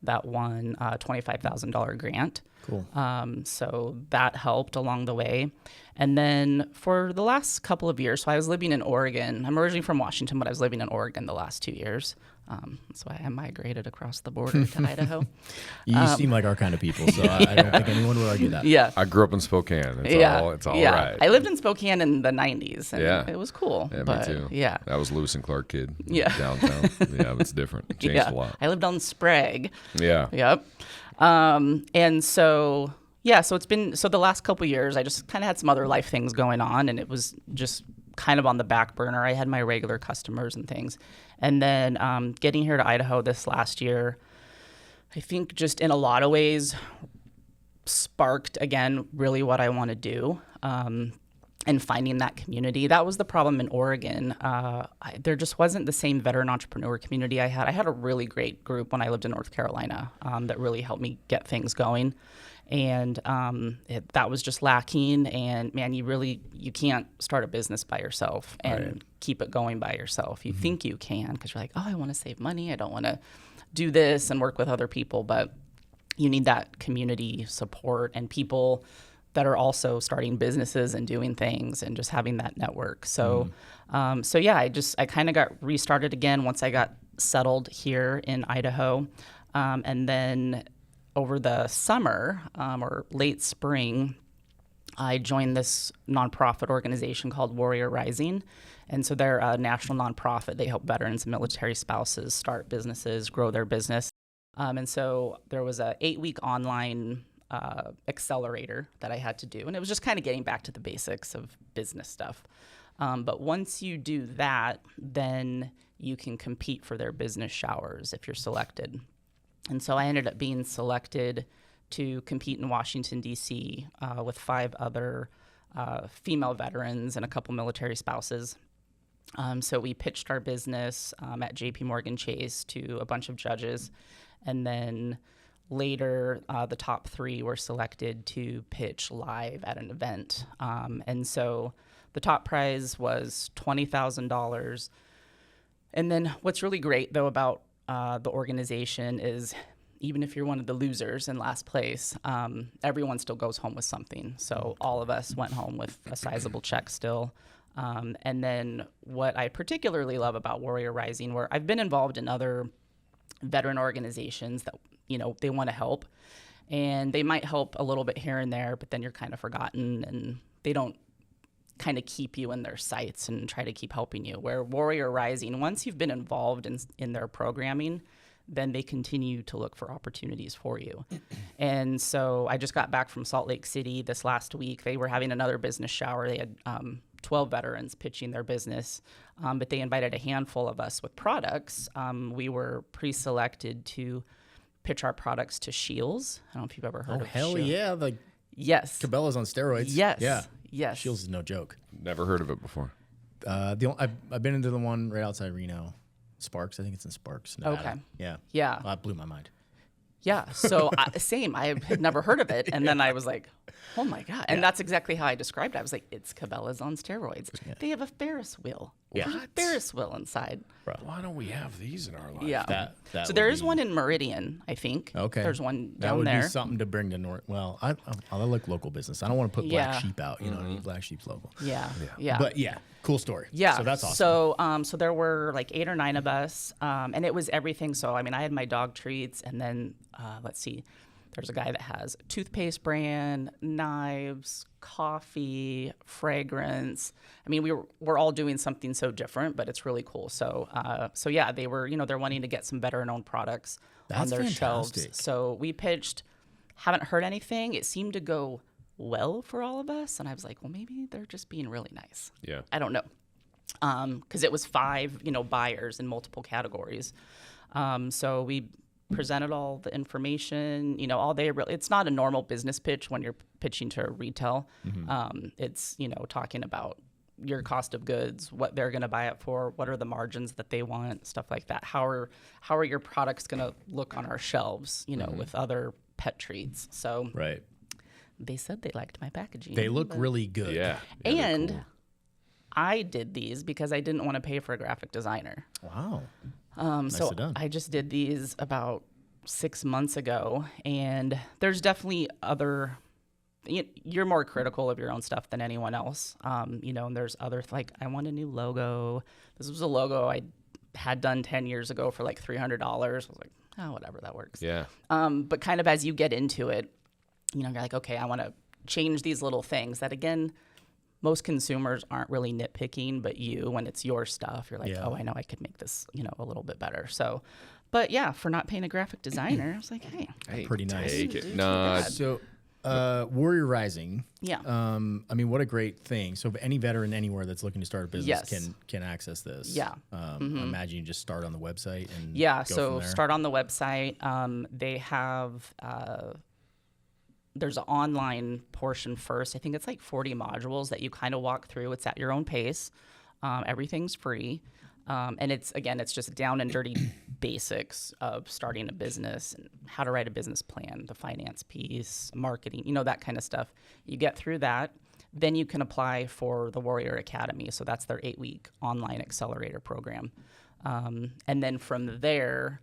that won a $25,000 grant. Cool. So that helped along the way. And then for the last couple of years, so I was living in Oregon. I'm originally from Washington, but I was living in Oregon the last 2 years. That's why I migrated across the border to Idaho. You seem like our kind of people, so I don't think anyone would argue that. Yeah. I grew up in Spokane. It's all right. I lived in Spokane in the 90s, and it was cool. Yeah, but, me too. Yeah. That was Lewis and Clark kid. Yeah. Downtown. Yeah, it's different. It changed a lot. I lived on Sprague. Yeah. Yep. And so, so it's been, the last couple of years, I just kind of had some other life things going on, and it was just kind of on the back burner. I had my regular customers and things. And then getting here to Idaho this last year, I think just in a lot of ways sparked, again, really what I want to do. And finding that community. That was the problem in Oregon. There just wasn't the same veteran entrepreneur community I had. I had a really great group when I lived in North Carolina that really helped me get things going. And that was just lacking. And man, you can't start a business by yourself and keep it going by yourself. You think you can because you're like, oh, I want to save money. I don't want to do this and work with other people. But you need that community support and people that are also starting businesses and doing things and just having that network. So, I kind of got restarted again once I got settled here in Idaho. And then over the summer or late spring, I joined this nonprofit organization called Warrior Rising. And so they're a national nonprofit. They help veterans and military spouses start businesses, grow their business. And so there was a 8-week online accelerator that I had to do. And it was just kind of getting back to the basics of business stuff. But once you do that, then you can compete for their business showers if you're selected. And so I ended up being selected to compete in Washington, D.C. With 5 other female veterans and a couple military spouses. So we pitched our business at J.P. Morgan Chase to a bunch of judges. And then later, the top 3 were selected to pitch live at an event. And so the top prize was $20,000. And then what's really great, though, about the organization is even if you're one of the losers in last place, everyone still goes home with something. So all of us went home with a sizable check still. And then what I particularly love about Warrior Rising, where I've been involved in other veteran organizations that, they want to help. And they might help a little bit here and there, but then you're kind of forgotten and they don't kind of keep you in their sights and try to keep helping you. Where Warrior Rising, once you've been involved in their programming, then they continue to look for opportunities for you. And so I just got back from Salt Lake City this last week. They were having another business shower. They had 12 veterans pitching their business, but they invited a handful of us with products. We were pre-selected to pitch our products to Shields. I don't know if you've ever heard of hell Shields. yeah. Like Yes. Cabela's on steroids. Yes. Yeah. Yes. Shields is no joke. Never heard of it before. I've been into the one right outside Reno. Sparks. I think it's in Sparks, Nevada. Okay. Yeah. Yeah. That blew my mind. Yeah. So same. I had never heard of it. And then I was like, oh my God. And that's exactly how I described it. I was like, it's Cabela's on steroids. Yeah. They have a Ferris wheel. Yeah. There's a Ferris wheel inside. Bro. Why don't we have these in our life? Yeah. That so there would is be- one in Meridian, I think. Okay. There's one That down would there. be something to bring to North. Well, I like local business. I don't want to put black Yeah. sheep out. You know what I mean? Black sheep's local. Yeah. Yeah. But yeah, cool story. Yeah. So that's awesome. So there were like 8 or 9 of us, and it was everything. So I mean, I had my dog treats, and then let's see, there's a guy that has a toothpaste brand, knives, coffee, fragrance. I mean, we're all doing something so different, but it's really cool. So yeah, they were, they're wanting to get some veteran-owned products on That's their fantastic. shelves. So we pitched. Haven't heard anything. It seemed to go well for all of us, and I was like, well, maybe they're just being really nice. Yeah. I don't know. Because it was 5, buyers in multiple categories. So we presented all the information, it's not a normal business pitch when you're pitching to retail. It's, talking about your cost of goods, what they're going to buy it for, what are the margins that they want, stuff like that. How are your products going to look on our shelves, with other pet treats? So Right. they said they liked my packaging. They look really good. Yeah. And they're cool. I did these because I didn't want to pay for a graphic designer. Wow. So Nicely done. I just did these about 6 months ago, and there's definitely you're more critical of your own stuff than anyone else. And there's other, like, I want a new logo. This was a logo I had done 10 years ago for like $300. I was like, oh, whatever, that works. Yeah. But kind of as you get into it, you're like, okay, I want to change these little things that, again, most consumers aren't really nitpicking, but when it's your stuff, you're like, Yeah. oh, I know I could make this, a little bit better. So, but yeah, for not paying a graphic designer, I was like, hey, Pretty nice. Take Dude, it. No, So, Warrior Rising. yeah. I mean, what a great thing. So, if any veteran anywhere that's looking to start a business Yes. can access this. Yeah. I imagine you just start on the website and Yeah, go so from there. start on the website. They have there's an online portion first. I think it's like 40 modules that you kind of walk through. It's at your own pace. Everything's free. And it's just down and dirty basics of starting a business and how to write a business plan, the finance piece, marketing, that kind of stuff. You get through that. Then you can apply for the Warrior Academy. So that's their 8-week online accelerator program. And then from there,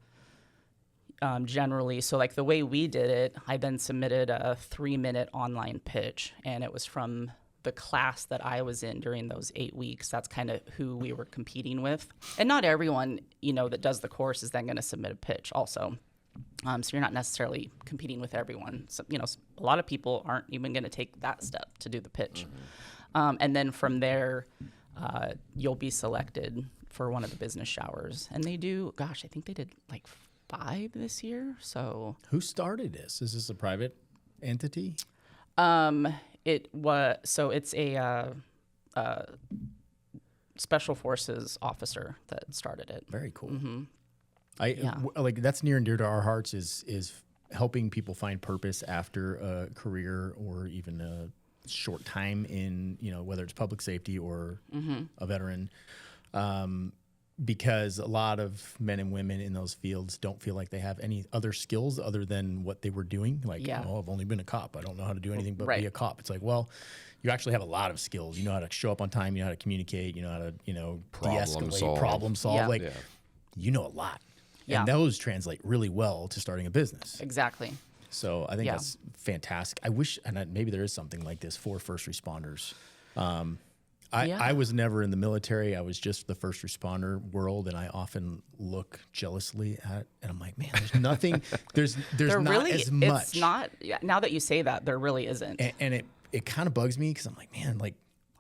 generally, so like the way we did it, I then submitted a 3-minute online pitch, and it was from the class that I was in during those 8 weeks. That's kind of who we were competing with. And not everyone, that does the course is then going to submit a pitch also. So you're not necessarily competing with everyone. So, a lot of people aren't even going to take that step to do the pitch. And then from there, you'll be selected for one of the business showers. And they do, gosh, I think they did like 5 this year. So Who started this? Is this a private entity? It's a special forces officer that started it. Very cool. Mm-hmm. Like that's near and dear to our hearts is helping people find purpose after a career or even a short time in, whether it's public safety or a veteran. Because a lot of men and women in those fields don't feel like they have any other skills other than what they were doing. Like, oh, I've only been a cop. I don't know how to do anything but be a cop. It's like, well, you actually have a lot of skills. You know how to show up on time. You know how to communicate. You know how to, de-escalate, problem solve. You know a lot. Yeah. And those translate really well to starting a business. Exactly. So I think that's fantastic. I wish, and maybe there is something like this for first responders. I was never in the military. I was just the first responder world, and I often look jealously at, and I'm like, man, there's nothing. There's not really, as much. It's not. Now that you say that, there really isn't. And it kind of bugs me because I'm like, man, like.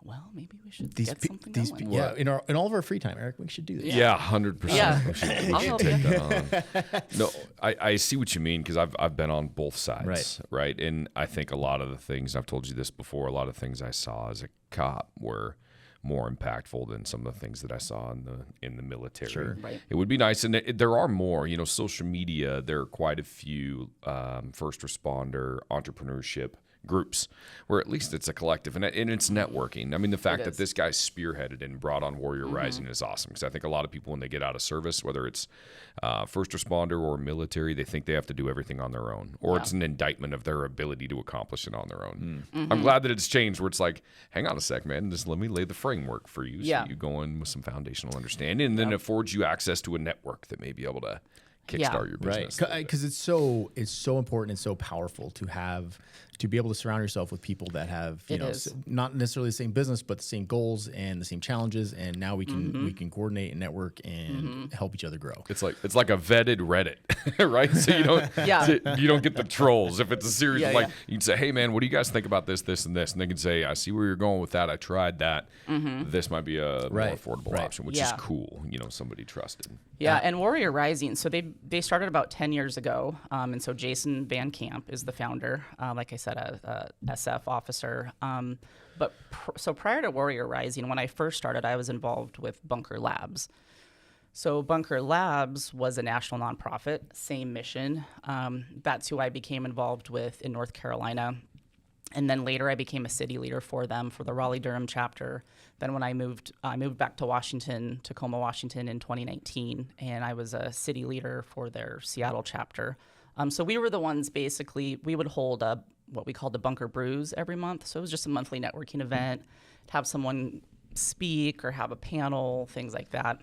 Well, maybe we should get something going. In all of our free time, Eric, we should do this. Yeah, 100%. Yeah. We should I'll help take that on. No, I see what you mean because I've been on both sides, right? And I think a lot of the things, I've told you this before, a lot of things I saw as a cop were more impactful than some of the things that I saw in the military. Sure. Right. It would be nice, and there are more. Social media. There are quite a few first responder entrepreneurship groups where at least it's a collective and it's networking. I mean, the fact that this guy spearheaded and brought on Warrior Rising is awesome because I think a lot of people when they get out of service, whether it's first responder or military, they think they have to do everything on their own or it's an indictment of their ability to accomplish it on their own. I'm glad that it's changed where it's like, hang on a sec, man, just let me lay the framework for you so you go in with some foundational understanding and then it affords you access to a network that may be able to kickstart your business. Right. Because it's so important and so powerful to be able to surround yourself with people that have not necessarily the same business but the same goals and the same challenges, and now we can coordinate and network and help each other grow. It's like a vetted Reddit, right? So you don't get the trolls. If it's a series of you can say, hey man, what do you guys think about this, this, and this? And they can say, I see where you're going with that. I tried that. This might be a more affordable option, which is cool. Somebody trusted. Yeah, and Warrior Rising. So they started about 10 years ago, and so Jason Van Camp is the founder. Like I said, a SF officer. So prior to Warrior Rising, when I first started, I was involved with Bunker Labs. So Bunker Labs was a national nonprofit, same mission. That's who I became involved with in North Carolina. And then later I became a city leader for them for the Raleigh-Durham chapter. Then when I moved back to Washington, Tacoma, Washington in 2019, and I was a city leader for their Seattle chapter. So we were the ones basically, we would hold what we called the Bunker Brews every month. So it was just a monthly networking event, to have someone speak or have a panel, things like that.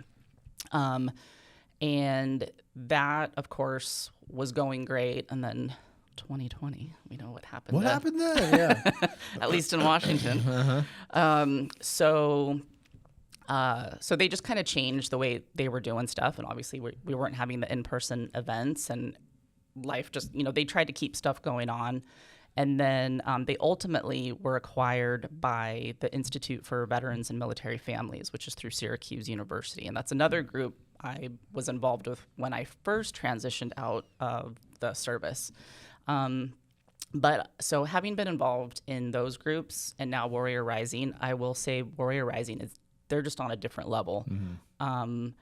And that, of course, was going great. And then 2020, we know what happened. What happened then? Yeah. At least in Washington. So they just kind of changed the way they were doing stuff. And obviously we weren't having the in-person events, and life just, they tried to keep stuff going on. And then they ultimately were acquired by the Institute for Veterans and Military Families, which is through Syracuse University. And that's another group I was involved with when I first transitioned out of the service. But so having been involved in those groups and now Warrior Rising, I will say Warrior Rising they're just on a different level. And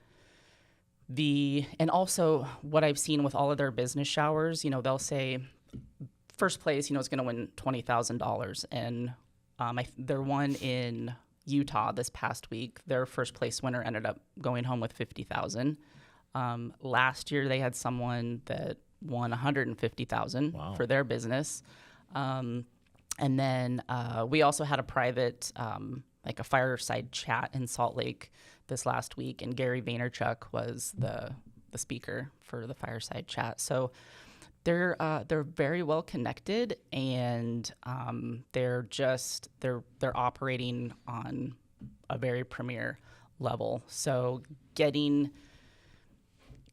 also what I've seen with all of their business showers, they'll say first place, is going to win $20,000. And their one in Utah this past week, their first place winner ended up going home with $50,000. Last year they had someone that won $150,000 for their business. And then we also had a private, like a fireside chat in Salt Lake this last week, and Gary Vaynerchuk was the speaker for the fireside chat. So they're very well connected, and they're operating on a very premier level. So getting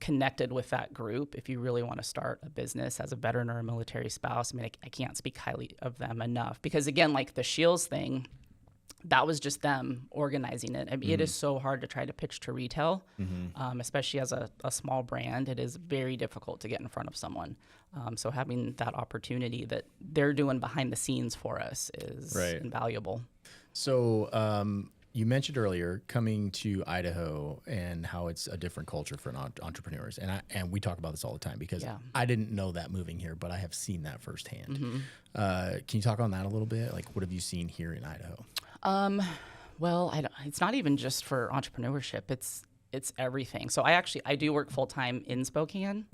connected with that group, if you really want to start a business as a veteran or a military spouse, I mean, I can't speak highly of them enough, because again, like the Shields thing, that was just them organizing it. I mean, it is so hard to try to pitch to retail, especially as a small brand. It is very difficult to get in front of someone. So having that opportunity that they're doing behind the scenes for us is invaluable. So you mentioned earlier coming to Idaho and how it's a different culture for entrepreneurs. And we talk about this all the time because I didn't know that moving here, but I have seen that firsthand. Can you talk on that a little bit? Like, what have you seen here in Idaho? Well, it's not even just for entrepreneurship. It's everything. So I do work full time in Spokane.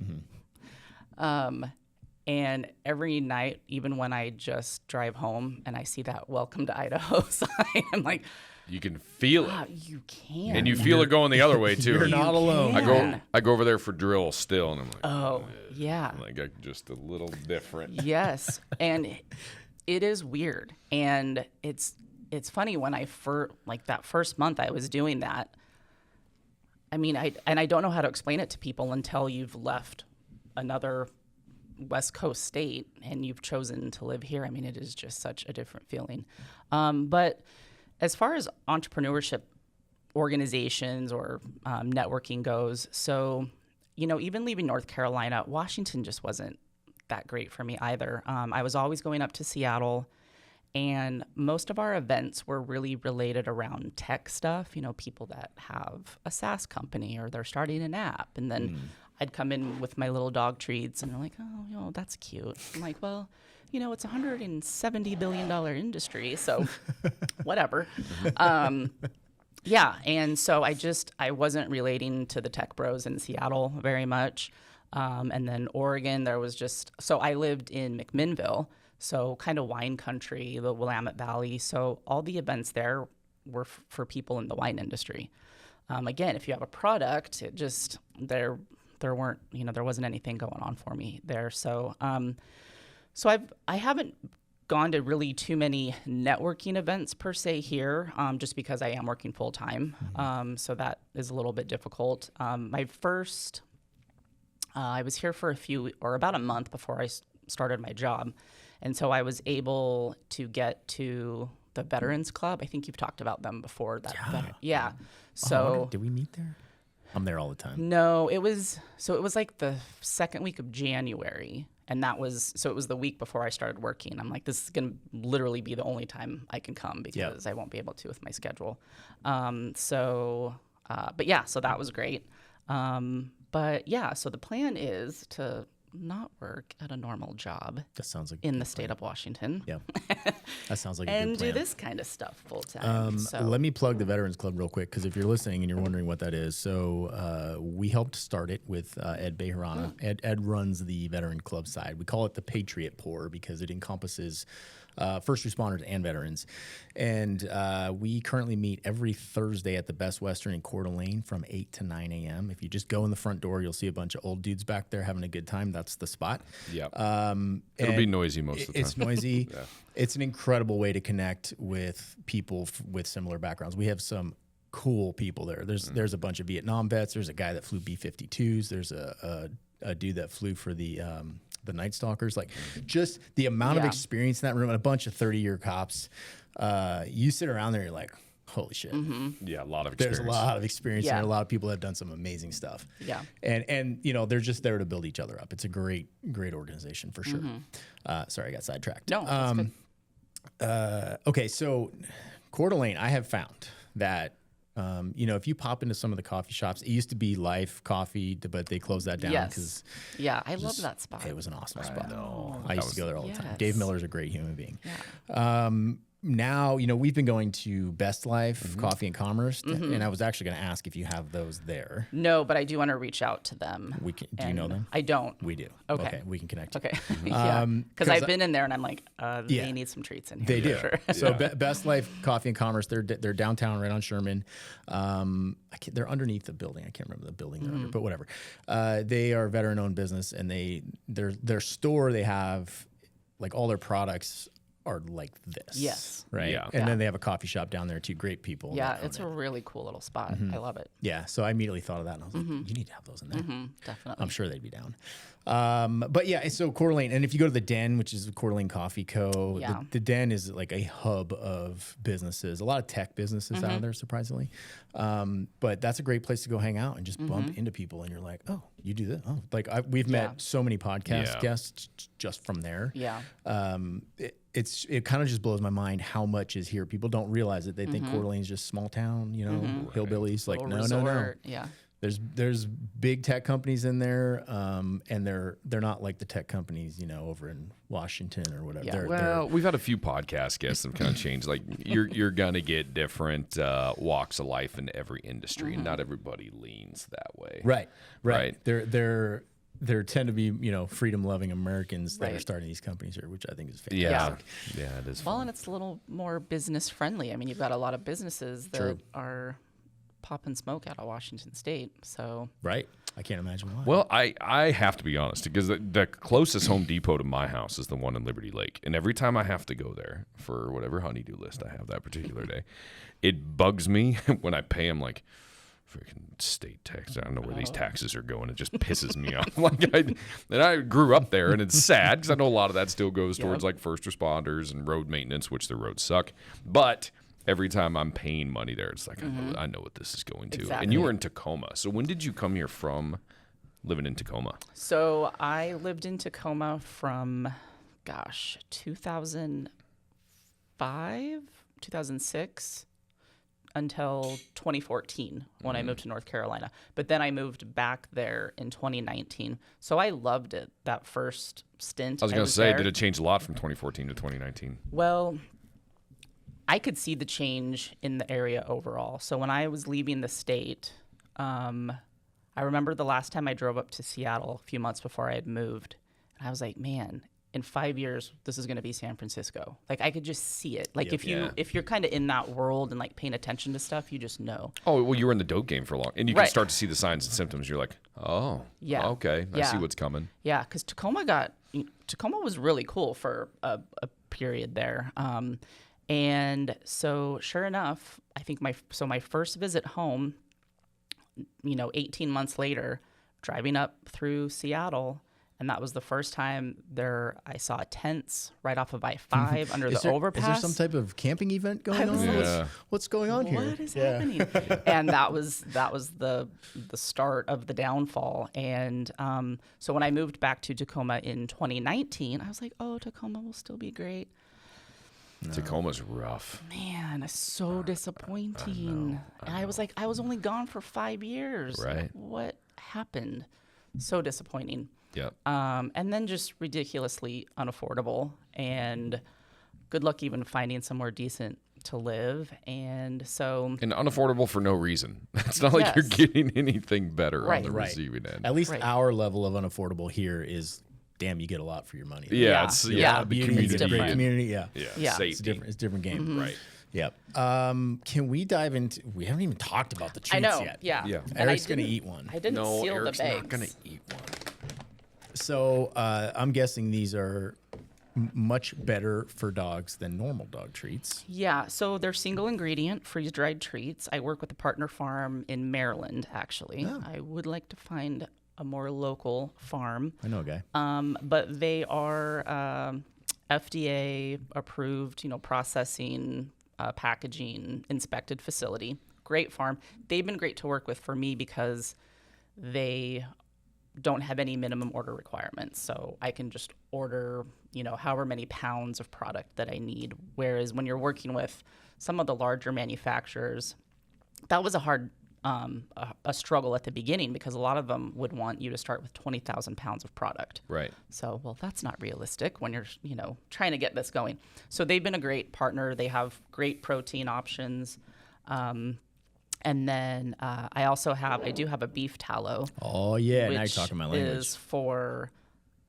And every night, even when I just drive home and I see that "Welcome to Idaho" sign, I'm like, you can feel it. You can, and you feel it going the other way too. You're not alone. I go over there for drill still, and I'm like, oh yeah, like just a little different. Yes, and it is weird, and it's funny when that first month I was doing that. I mean, I don't know how to explain it to people until you've left another West Coast state and you've chosen to live here. I mean, it is just such a different feeling. But as far as entrepreneurship organizations or networking goes, so, even leaving North Carolina, Washington just wasn't that great for me either. I was always going up to Seattle, and most of our events were really related around tech stuff, people that have a SaaS company or they're starting an app. And then I'd come in with my little dog treats and they're like, oh, that's cute. I'm like, well, it's a $170 billion industry, so whatever. Yeah, and so I wasn't relating to the tech bros in Seattle very much. And then Oregon, so I lived in McMinnville, so kind of wine country, the Willamette Valley. So all the events there were for people in the wine industry. Again, if you have a product, it just, there weren't, there wasn't anything going on for me there. So, I haven't gone to really too many networking events per se here, just because I am working full time. So that is a little bit difficult. My first, I was here for about a month before I started my job. And so I was able to get to the Veterans Club. I think you've talked about them before. Yeah. So did we meet there? I'm there all the time. No, it was like the second week of January. And it was the week before I started working. I'm like, this is going to literally be the only time I can come because I won't be able to with my schedule. So that was great. So the plan is to not work at a normal job. That sounds like in the state of Washington. Yeah, that sounds like a and good plan. do this kind of stuff full time. Let me plug the Veterans Club real quick, because if you're listening and you're wondering what that is, so we helped start it with Ed Bejarana. Ed runs the Veteran Club side. We call it the Patriot Pour because it encompasses first responders and veterans. And we currently meet every Thursday at the Best Western in Coeur d'Alene from 8 to 9 a.m. If you just go in the front door, you'll see a bunch of old dudes back there having a good time. That's the spot. Yeah. It'll be noisy most of the time. It's noisy. Yeah. It's an incredible way to connect with people with similar backgrounds. We have some cool people there. There's a bunch of Vietnam vets. There's a guy that flew B-52s. There's a dude that flew for the Night Stalkers. Like, just the amount of experience in that room, and a bunch of 30-year cops. You sit around there, you're like, holy shit. Mm-hmm. Yeah, a lot of experience. There's a lot of experience there. A lot of people have done some amazing stuff. Yeah. And they're just there to build each other up. It's a great organization for sure. Mm-hmm. Sorry, I got sidetracked. No, that's good. Okay, so Coeur d'Alene, I have found that if you pop into some of the coffee shops, it used to be Life Coffee, but they closed that down because I love that spot. It was an awesome spot. I used to go there all the time. Dave Miller's a great human being. Yeah. Now, we've been going to Best Life Coffee and Commerce, and I was actually going to ask if you have those there. No, but I do want to reach out to them. Do you know them? I don't. We do. Okay. We can connect. Okay. Because I've been in there and I'm like, they need some treats in here. They do. Sure. So Best Life Coffee and Commerce, they're downtown right on Sherman. They're underneath the building. I can't remember the building they're under, but whatever. They are a veteran-owned business, and their store, they have like all their products are like this. Yes. Right. Yeah. And then they have a coffee shop down there too. Great people. Yeah, that own it's a really cool little spot. I love it. Yeah. So I immediately thought of that and I was like, you need to have those in there. Definitely. I'm sure they'd be down. But yeah, so Coeur d'Alene, and if you go to the Den, which is the Coeur d'Alene Coffee Co., Yeah. the Den is like a hub of businesses, a lot of tech businesses out there, surprisingly. But that's a great place to go hang out and just bump into people. And you're like, oh, you do this? Oh, like we've met so many podcast guests just from there. Yeah. It kind of just blows my mind how much is here. People don't realize it. They think Coeur d'Alene's just small town, hillbillies. Like, no. Resort. Yeah. There's big tech companies in there, and they're not like the tech companies, over in Washington or whatever. Yeah. Well, we've had a few podcast guests that kind of changed. Like you're gonna get different walks of life in every industry, and not everybody leans that way. Right. There tend to be freedom loving Americans that are Right. starting these companies here, which I think is fantastic. Yeah, it is. Well, Fun. and it's a little more business friendly. I mean, you've got a lot of businesses that are popping smoke out of Washington State. So Right. I can't imagine why. Well, I have to be honest because the closest Home Depot to my house is the one in Liberty Lake, and every time I have to go there for whatever honeydew list I have that particular day, it bugs me when I pay them like freaking state tax. I don't know where these taxes are going. It just pisses me off. And I grew up there, and it's sad because I know a lot of that still goes towards like first responders and road maintenance, which the roads suck. But every time I'm paying money there, it's like I know what this is going to. Exactly. And you were in Tacoma, so when did you come here from? Living in Tacoma. So I lived in Tacoma from, 2005, 2006 until 2014 when I moved to North Carolina. But then I moved back there in 2019. So I loved it, that first stint. I was going to say, there. did it change a lot from 2014 to 2019? Well, I could see the change in the area overall. So when I was leaving the state, I remember the last time I drove up to Seattle a few months before I had moved, and I was like, man, in 5 years, this is going to be San Francisco. Like, I could just see it. Like, if you're kind of in that world and like paying attention to stuff, you just know. Oh, well, you were in the dope game for a long, and you can start to see the signs and symptoms. You're like, oh, okay, I see what's coming. Yeah, because Tacoma was really cool for a period there. And so sure enough, I think my first visit home, 18 months later, driving up through Seattle, and that was the first time I saw tents right off of I-5 under the overpass. Is there some type of camping event going on? Yeah. What's going on here? What is happening? And that was the start of the downfall. And so when I moved back to Tacoma in 2019, I was like, oh, Tacoma will still be great. No. Tacoma's rough. Man, it's so disappointing. And I was like, I was only gone for 5 years. Right. What happened? So disappointing. Yep. And then just ridiculously unaffordable. And good luck even finding somewhere decent to live. And so. And unaffordable for no reason. It's not like you're getting anything better on the receiving end. At least our level of unaffordable here is. Damn, you get a lot for your money. Yeah, it's the community, community. great community, Yeah. Safety. It's a different game. Mm-hmm. Right. Yep. Can we dive into? We haven't even talked about the treats I know. yet. Yeah. And Eric's gonna eat one. I didn't No, seal Eric's the bags. not going to eat one. So I'm guessing these are much better for dogs than normal dog treats. Yeah, so they're single ingredient freeze dried treats. I work with a partner farm in Maryland, actually. Oh. I would like to find a more local farm. I know a guy. But they are FDA approved, processing, packaging, inspected facility. Great farm. They've been great to work with for me because they don't have any minimum order requirements. So I can just order, however many pounds of product that I need. Whereas when you're working with some of the larger manufacturers, that was a hard a struggle at the beginning because a lot of them would want you to start with 20,000 pounds of product. Right. So, well, that's not realistic when you're, trying to get this going. So they've been a great partner. They have great protein options. And then I do have a beef tallow. Oh yeah, now you're which talking my language. is for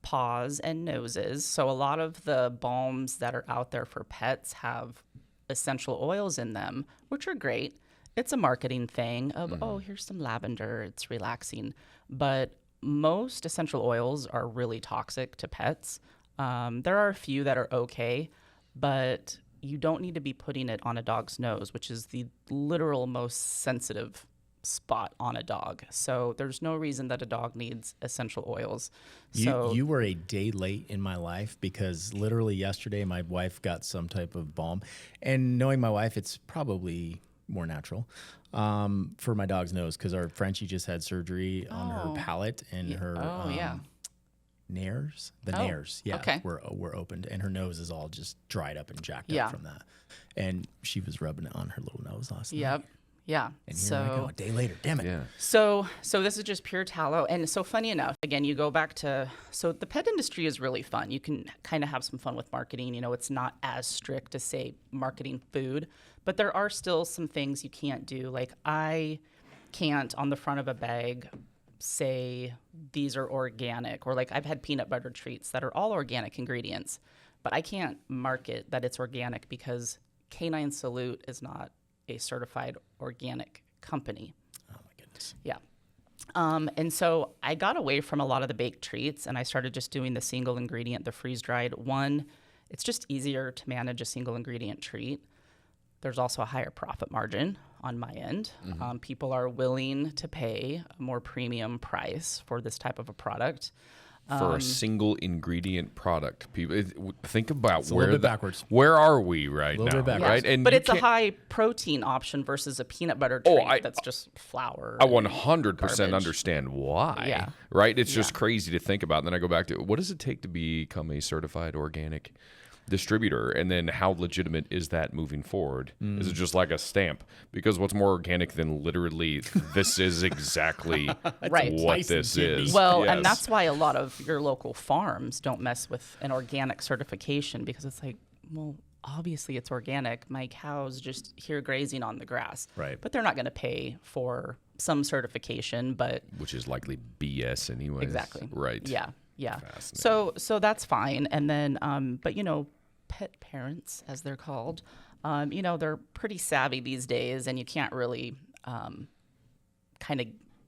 paws and noses. So a lot of the balms that are out there for pets have essential oils in them, which are great. It's a marketing thing of, oh, here's some lavender, it's relaxing. But most essential oils are really toxic to pets. There are a few that are okay, but you don't need to be putting it on a dog's nose, which is the literal most sensitive spot on a dog. So there's no reason that a dog needs essential oils. So You were a day late in my life, because literally yesterday my wife got some type of balm, and knowing my wife, it's probably more natural for my dog's nose, because our Frenchie just had surgery on her palate and her nares. The nares, were opened, and her nose is all just dried up and jacked up from that. And she was rubbing it on her little nose last night. Yeah. And here I go, a day later. Damn it. Yeah. So this is just pure tallow. And so funny enough, again, you go back to, so the pet industry is really fun. You can kind of have some fun with marketing. You know, it's not as strict as, say, marketing food, but there are still some things you can't do. Like, I can't, on the front of a bag, say these are organic, or like I've had peanut butter treats that are all organic ingredients, but I can't market that it's organic because Canine Salute is not a certified organic company. Oh my goodness. Yeah. And so I got away from a lot of the baked treats, and I started just doing the single ingredient, the freeze dried one. It's just easier to manage a single ingredient treat. There's also a higher profit margin on my end. People are willing to pay a more premium price for this type of a product. For a single ingredient product, people think about a little bit backwards. Where are we right now? Bit backwards. Right, and but it's a high protein option versus a peanut butter treat that's just flour. I 100% garbage. understand why. Yeah. Right. It's just crazy to think about. And then I go back to, what does it take to become a certified organic distributor, and then how legitimate is that moving forward? Is it just like a stamp? Because what's more organic than literally this is exactly Right. what this is? Well, Yes. and that's why a lot of your local farms don't mess with an organic certification, because it's like, well, obviously it's organic. My cow's just here grazing on the grass. Right. But they're not going to pay for some certification, but which is likely BS anyway. exactly. Right. Yeah. Yeah. Fascinating. So that's fine. And then, but you know, pet parents, as they're called, you know, they're pretty savvy these days, and you can't really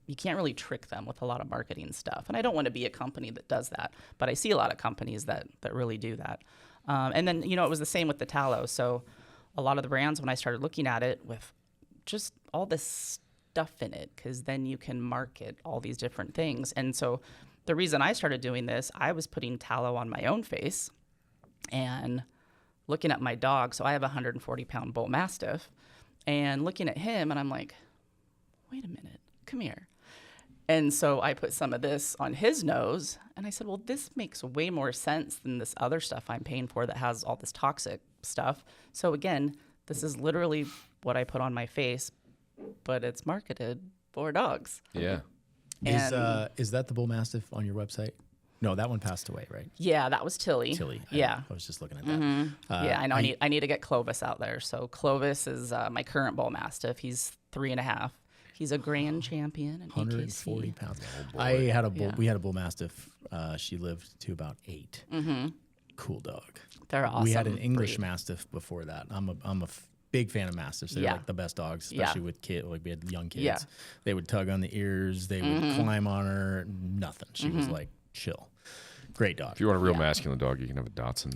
you can't really trick them with a lot of marketing stuff. And I don't want to be a company that does that, but I see a lot of companies that really do that. And then, you know, it was the same with the tallow. So a lot of the brands, when I started looking at it with just all this stuff in it, because then you can market all these different things. And so the reason I started doing this, I was putting tallow on my own face and looking at my dog. So I have a 140-pound bull mastiff, and looking at him, and I'm like, wait a minute, come here. And so I put some of this on his nose, and I said, well, this makes way more sense than this other stuff I'm paying for that has all this toxic stuff. So again, this is literally what I put on my face, but it's marketed for dogs. Yeah. Is that the bull mastiff on your website? No, that one passed away, right? Yeah, that was Tilly. Yeah. I was just looking at that. Yeah, I know. I need to get Clovis out there. So Clovis is my current bull mastiff. He's 3.5. He's a grand champion in 140 AKC. pounds. boy. I had a bull. We had a bull mastiff. She lived to about 8. Cool dog. They're awesome. We had an English breed. mastiff before that. I'm a big fan of mastiffs. They're like the best dogs, especially with kids. Like we had young kids. Yeah. They would tug on the ears. They would climb on her. Nothing. She was like chill. Great dog. If you want a real masculine dog, you can have a Dotson.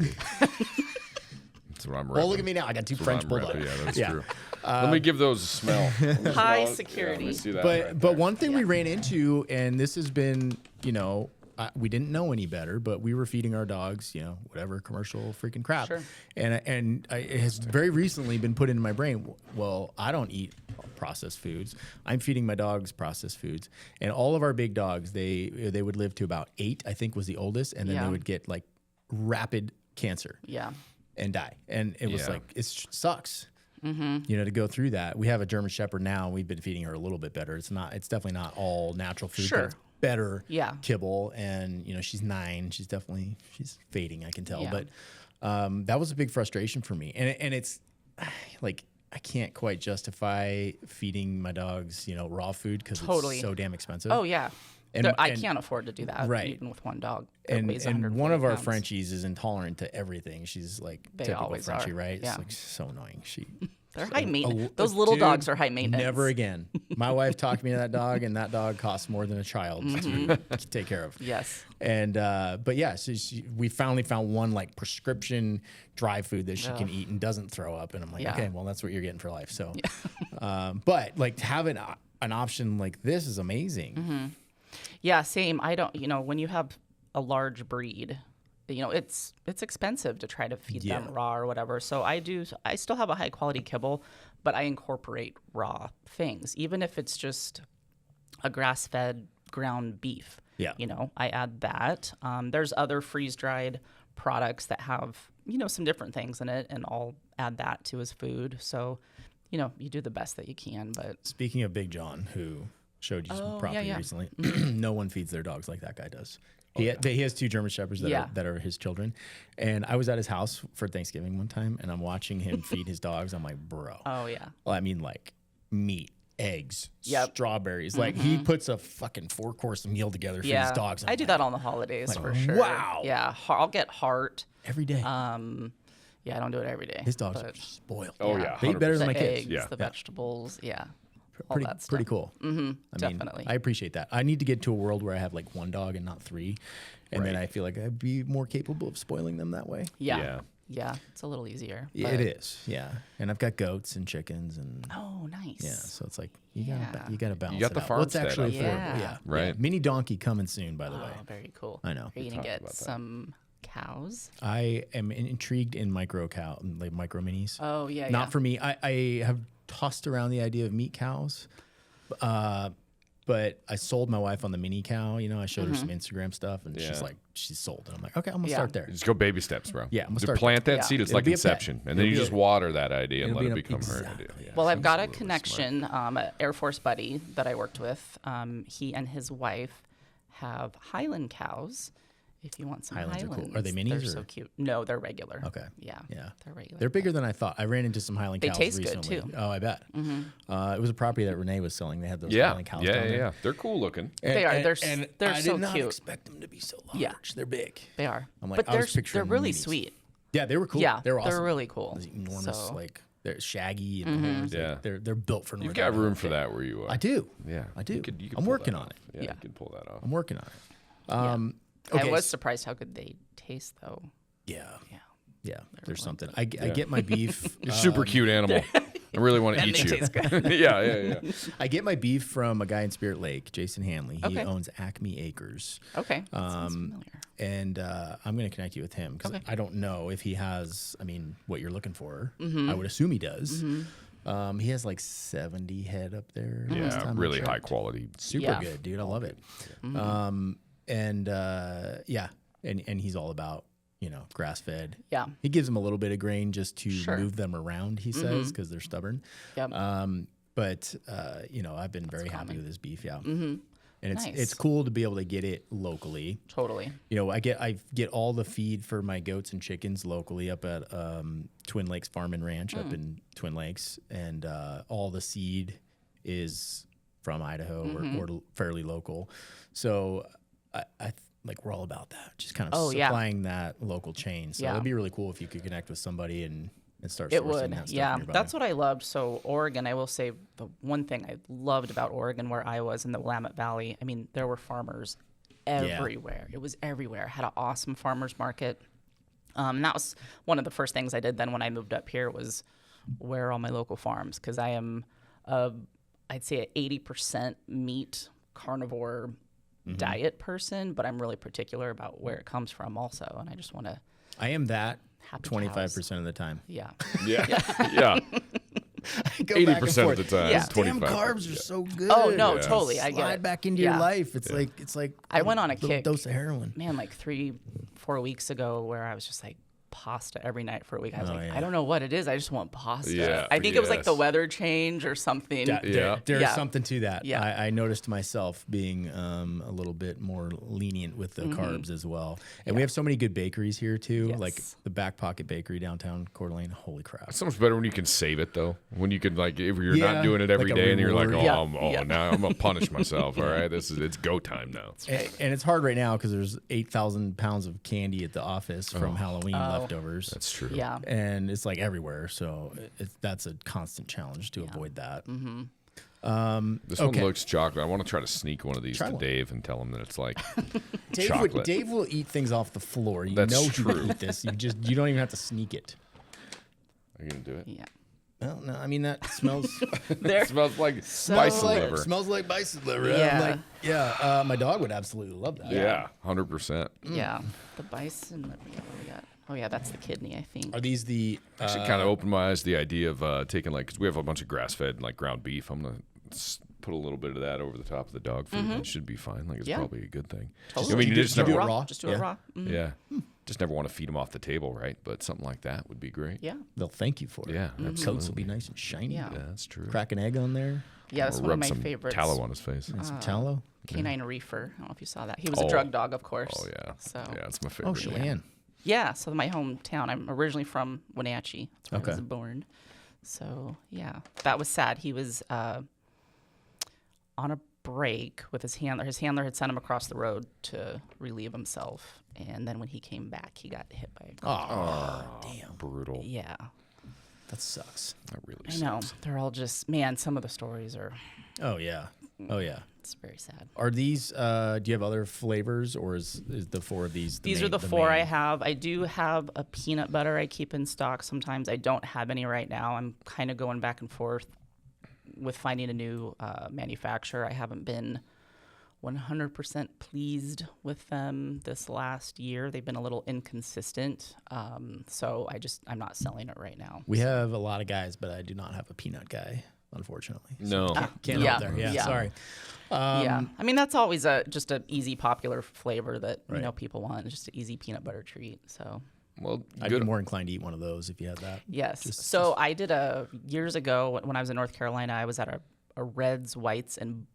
That's what I'm repping. Oh, look at me now. I got 2 French bulldogs. Yeah, that's true. Let me give those a smell. High Let security. me see that But right but there. one thing we ran into, and this has been, you know, we didn't know any better, but we were feeding our dogs, you know, whatever commercial freaking crap. Sure. And it has very recently been put into my brain, well, I don't eat processed foods. I'm feeding my dogs processed foods. And all of our big dogs, they would live to about 8, I think was the oldest, and then they would get like rapid cancer. Yeah. And die. And it was Yeah. like, it sucks. You know, to go through that. We have a German Shepherd now, and we've been feeding her a little bit better. It's definitely not all natural food, Sure. but it's better Yeah. kibble. And, you know, she's 9. She's fading, I can tell. Yeah. But that was a big frustration for me. And it's like, I can't quite justify feeding my dogs, you know, raw food because it's so damn expensive. Oh, yeah. And- I and- can't afford to do that, Right. even with one dog. that weighs And 140 one of our pounds. Frenchies is intolerant to everything. She's like They typical always Frenchie, are. right? Yeah. It's like so annoying. She They're high maintenance. Those little dogs are high maintenance. Never again. My wife talked me to that dog, and that dog costs more than a child to take care of. Yes. And but yeah, so we finally found one like prescription dry food that she can eat and doesn't throw up. And I'm like, okay, well, that's what you're getting for life. So, but like having an option like this is amazing. Yeah, same. I don't. When you have a large breed, it's expensive to try to feed them raw or whatever. So I still have a high quality kibble, but I incorporate raw things, even if it's just a grass fed ground beef. Yeah. I add that. There's other freeze dried products that have, some different things in it, and I'll add that to his food. So, you do the best that you can. But speaking of Big John, who showed you some property recently, no one feeds their dogs like that guy does. He has 2 German Shepherds that are his children. And I was at his house for Thanksgiving one time, and I'm watching him feed his dogs. I'm like, bro. Oh, yeah. Well, I mean, like meat, eggs, strawberries. Like he puts a fucking 4-course meal together for his dogs. I do that on the holidays for sure. Wow. Yeah. I'll get heart. Every day. Yeah, I don't do it every day. His dogs are spoiled. Oh, yeah. They eat better than The my kids. eggs, the vegetables. Yeah. Pretty, all that stuff. pretty cool. Definitely. I appreciate that. I need to get to a world where I have like 1 dog and not 3. And then I feel like I'd be more capable of spoiling them that way. Yeah. It's a little easier. Yeah, it is. Yeah. And I've got goats and chickens and Oh, nice. yeah. So it's like you gotta balance. You got it the out. farm What's set actually up there. affordable? Yeah. Right. Yeah. Mini donkey coming soon, by the way. Oh, very cool. I know. Are you gonna talked get about that. some cows? I am intrigued in micro minis. Oh, yeah. Not for me. I have tossed around the idea of meat cows. But I sold my wife on the mini cow. I showed her some Instagram stuff, and she's sold. And I'm like, okay, I'm gonna start there. Just go baby steps, bro. Yeah, I'm gonna to start plant there. that seed. It's It'll like be a pet. inception, and then you just water that idea and let it become her idea. Yeah. Well, I've got a connection, an Air Force buddy that I worked with. He and his wife have Highland cows. If you want some Highlands Highlands, are cool. Are they minis They're or? so cute. No, they're regular. Okay. Yeah. Yeah. They're regular. They're bigger than I thought. I ran into some Highland cows taste good, recently. too. Oh, I bet. It was a property that Renee was selling. They had those Yeah, Highland cows yeah, down there. yeah. They're cool looking. They are. They're I so did not cute. expect them to be so large. Yeah. They're big. They are. I'm like, but I was they're picturing really minis. sweet. Yeah, they were cool. Yeah, they were awesome. they're really cool. Those enormous, So- like they're shaggy and the horns. Yeah. They're built for. You've North got Idaho. room for that where you are. I do. Yeah, I do. You could I'm pull working that on off. it. Yeah, Yeah. you can pull that off. I'm working on it. I Okay. was surprised how good they taste, though. Yeah. Yeah. Yeah. There's something. I get my beef. You're a super cute animal. I really want to And eat they you. taste good. yeah. I get my beef from a guy in Spirit Lake, Jason Hanley. He Okay. owns Acme Acres. Okay. That sounds familiar. And I'm going to connect you with him because Okay. I don't know if he has, what you're looking for. I would assume he does. He has like 70 head up there. last Yeah, time I really checked. high quality. Super Yeah. good, dude. I love it. And he's all about, grass fed. Yeah. He gives them a little bit of grain just to Sure. move them around, he says, because they're stubborn. Yep. But I've been very happy with his beef. Yeah. And it's Nice. cool to be able to get it locally. Totally. I get all the feed for my goats and chickens locally up at Twin Lakes Farm and Ranch up in Twin Lakes, and all the seed is from Idaho or fairly local. So I like we're all about that, just kind of supplying that local chain. So it'd be really cool if you could connect with somebody and start It sourcing would, that stuff yeah. nearby. That's what I loved. So Oregon, I will say the one thing I loved about Oregon, where I was in the Willamette Valley, I mean, there were farmers everywhere. It was everywhere. Had an awesome farmers market. And that was one of the first things I did then when I moved up here was where are all my local farms, because I am, I'd say, an 80% meat carnivore diet person, but I'm really particular about where it comes from also, and I just want to. I am that Happy 25% of the time. Yeah. Yeah. 80% of the time. Yeah. 25. Damn, carbs are so good. Oh no, totally. I get Slide it. back into your life. It's like I went on a little kick. dose of heroin. Man, like 3-4 weeks ago, where I was just like pasta every night for a week. I was like, yeah. I don't know what it is. I just want pasta. Yeah, I think it was like the yes. weather change or something. Yeah. There's Yeah. something to that. Yeah. I noticed myself being a little bit more lenient with the carbs as well. And we have so many good bakeries here too, Yes. like the Back Pocket Bakery downtown Coeur d'Alene. Holy crap! It's so much better when you can save it though. When you can if you're Yeah, not doing it every like a day and you're like, reward. now I'm gonna punish myself. All right, it's go time now. And it's hard right now because there's 8,000 pounds of candy at the office from Halloween left leftovers. That's true. Yeah. And it's like everywhere. So that's a constant challenge to avoid that. This one looks chocolate. I want to try to sneak one of these to one. Dave and tell him that it's like Dave, chocolate. Dave will eat things off the floor. You That's know he true. will eat this. You don't even have to sneak it. Are you going to do it? Yeah. Well, no, I mean that smells. It smells like bison liver. Smells like bison liver. Yeah. My dog would absolutely love that. Yeah, 100%. Yeah. The bison liver. What do we got? Oh, yeah, that's the kidney, I think. Are these the? Actually, kind of opened my eyes to the idea of taking because we have a bunch of grass-fed like ground beef. I'm gonna put a little bit of that over the top of the dog food. It should be fine. Like it's probably a good thing. Totally. I mean, you Do just you never do it raw? Just do it raw. Mhm. Yeah, just never want to feed them off the table, right? But something like that would be great. Yeah. They'll thank you for it. Yeah, Coats will be nice and shiny. Yeah. Yeah, that's true. Crack an egg on there. Yeah, that's Or one of rub my some favorites. tallow on his face. And some tallow. Canine Reefer. I don't know if you saw that. He was Oh. a drug dog, of course. Oh yeah, So yeah, it's my favorite. Oh, Chelan. yeah, so my hometown. I'm originally from Wenatchee. That's where I Okay. was born. So yeah, that was sad. He was on a break with his handler. His handler had sent him across the road to relieve himself, and then when he came back, he got hit by a car. Oh, damn. Brutal. Yeah, That sucks. That really I know. sucks. They're all just some of the stories are. Oh yeah. Oh yeah. It's very sad. Are these? Do you have other flavors, or is the four of these? These are the four I have. I do have a peanut butter I keep in stock sometimes. I don't have any right now. I'm kind of going back and forth with finding a new manufacturer. I haven't been 100% pleased with them this last year. They've been a little inconsistent. So I'm not selling it right now. We have a lot of guys, but I do not have a peanut guy, unfortunately. No. Can't Yeah. help there. Yeah, Yeah. sorry. Yeah, I mean that's always just an easy popular flavor that people want. It's just an easy peanut butter treat. So Well, I'd good. be more inclined to eat one of those if you had that. yes. So I did years ago when I was in North Carolina. I was at a Reds, Whites, and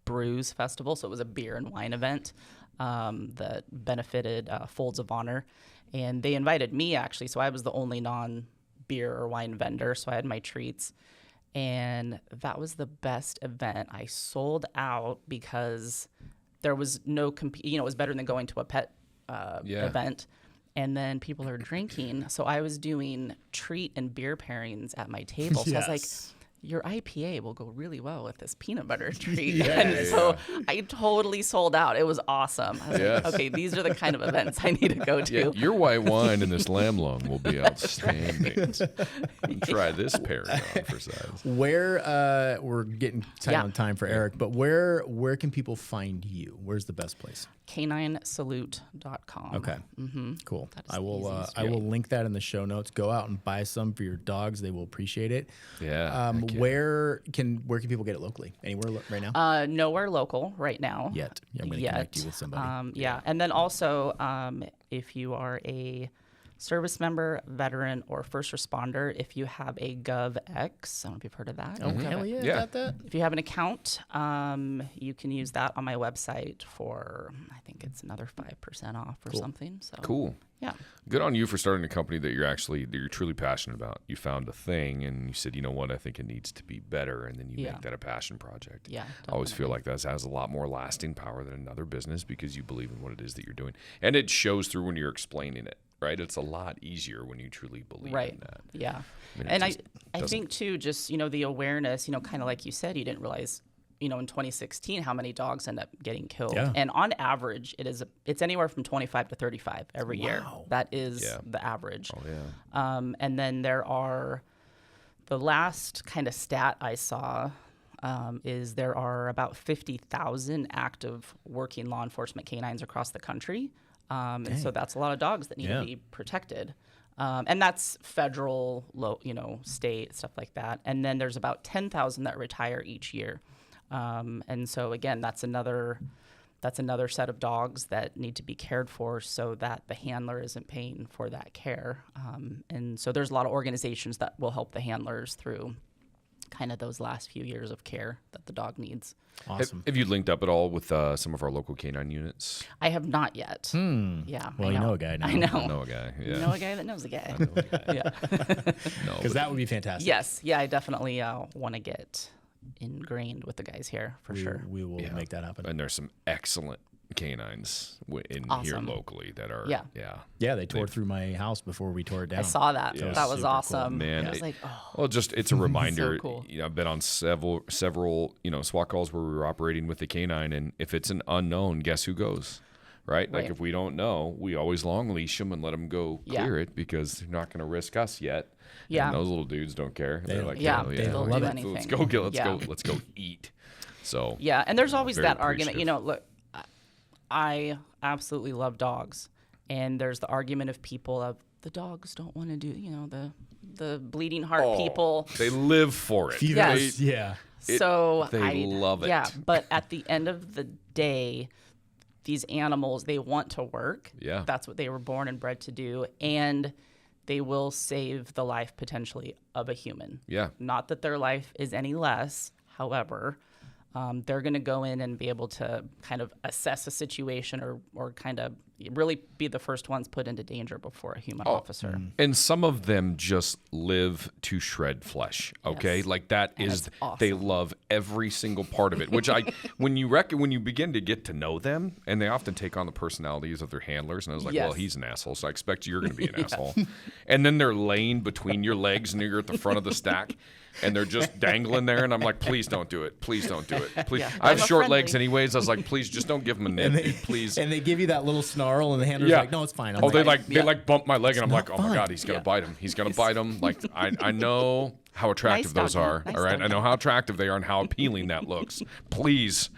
Brews festival. So it was a beer and wine event that benefited Folds of Honor, and they invited me actually. So I was the only non-beer or wine vendor. So I had my treats. And that was the best event. I sold out because there was no it was better than going to a pet event. And then people are drinking. So I was doing treat and beer pairings at my table. So I was like, your IPA will go really well with this peanut butter treat. And so I totally sold out. It was awesome. I was like, okay, these are the kind of events I need to go to. Yeah, your white wine and this lamb lung will be outstanding. Try this pairing on for size. Where we're getting tight Yeah. on time for Eric, but where can people find you? Where's the best place? caninesalute.com. Okay. Cool. That's I the will easiest I will link that in the show notes. Go out and buy some for your dogs. They will appreciate it. Yeah. heck yeah. Where can people get it locally? Anywhere right now? Nowhere local right now. Yet. Yeah, I'm going to connect you with somebody. Yeah. And then also, if you are a service member, veteran, or first responder, if you have a GovX, I don't know if you've heard of that. Oh, hell yeah. Yeah. Got that? If you have an account, you can use that on my website for, I think it's another 5% off or something. So Cool. Yeah. Good on you for starting a company that you're truly passionate about. You found a thing and you said, you know what, I think it needs to be better, and then you make that a passion project. Yeah, I always feel like that has a lot more lasting power than another business because you believe in what it is that you're doing, and it shows through when you're explaining it. Right, it's a lot easier when you truly believe in that. Yeah. I mean, And it I think too, just the awareness, kind of like you said, you didn't realize in 2016 how many dogs end up getting killed. Yeah. And on average, it's anywhere from 25 to 35 every year. That is the average. Oh yeah. And then there are the last kind of stat I saw is there are about 50,000 active working law enforcement canines across the country. And so that's a lot of dogs that need to be protected. And that's federal, state, stuff like that. And then there's about 10,000 that retire each year. And so again, that's another set of dogs that need to be cared for so that the handler isn't paying for that care. And so there's a lot of organizations that will help the handlers through kind of those last few years of care that the dog needs. Awesome. Have you linked up at all with some of our local canine units? I have not yet. Yeah. Well, you know a guy now. I know. I know a guy. Yeah. You know a guy that knows a guy. Yeah. No, Because that would be fantastic. Yes. Yeah, I definitely want to get ingrained with the guys here for sure. We will make that happen. and there's some excellent canines in here Awesome. locally that are Yeah. Yeah, they tore through my house before we tore it down. I saw that. Yeah. That was Super cool. awesome. Man, I was it- like, oh, Well, just it's a reminder. cool. You know, I've been on several SWAT calls where we were operating with the canine, and if it's an unknown, guess who goes? Right? Like Right. if we don't know, we always long leash them and let them go Yeah. clear it because they're not going to risk us yet. Yeah. And those little dudes don't care. They're don't like, Yeah, hell they yeah, don't let's do go, anything. let's go eat. So yeah. And there's always very that argument. You appreciative. know, look, I absolutely love dogs, and there's the argument of people of the dogs don't want to do, you know, the bleeding heart people. they live for it. Yes. Yeah. So they love it. Yeah, but at the end of the day, these animals, they want to work. Yeah. That's what they were born and bred to do, and they will save the life potentially of a human. Yeah. Not that their life is any less. However, they're going to go in and be able to kind of assess a situation or kind of really be the first ones put into danger before a human officer. And some of them just live to shred flesh. Okay, Yes. like that And is it's awesome. they love every single part of it. Which when you begin to get to know them, and they often take on the personalities of their handlers. And I was like, Yes. well, he's an asshole, so I expect you're going to be an asshole. And then they're laying between your legs, and you're at the front of the stack. And they're just dangling there, and I'm like, please don't do it. Please don't do it. Please. Yeah. I have I'm a short friendly. legs anyways. I was like, please just don't give them a nip, dude, please. And they give you that little snarl, and the handler's Yeah. like, "No, it's fine." I'm Oh, like, they bump my leg, and I'm like, oh my fun. god, he's gonna Yeah. bite him. He's gonna bite him. Like I know how attractive Nice those doggy. are. Nice All right, I doggy. know how attractive they are and how appealing that looks. Please,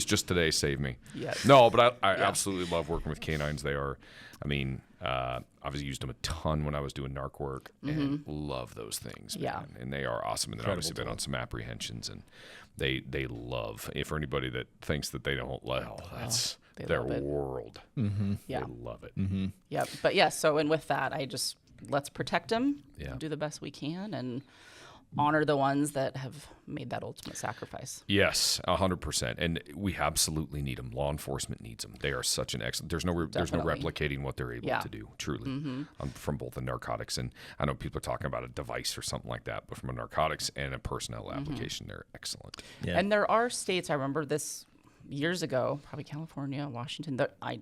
just today save me. Yes. No, but I absolutely love working with canines. They are, I mean, I've used them a ton when I was doing narc work, and love those things. Yeah. Man. And they are awesome. And then obviously been on some apprehensions, and they love. If for anybody that thinks that they don't love, that's they their love it. world. Yeah. They love it. Yep. But yeah, so and with that, let's protect them, Yeah. do the best we can, and honor the ones that have made that ultimate sacrifice. Yes, 100%, and we absolutely need them. Law enforcement needs them. They are such an excellent. There's no Definitely. replicating what they're able Yeah. to do. Truly, from both the narcotics and I know people are talking about a device or something like that, but from a narcotics and a personnel application, they're excellent. Yeah. And there are states, I remember this years ago, probably California, Washington, that I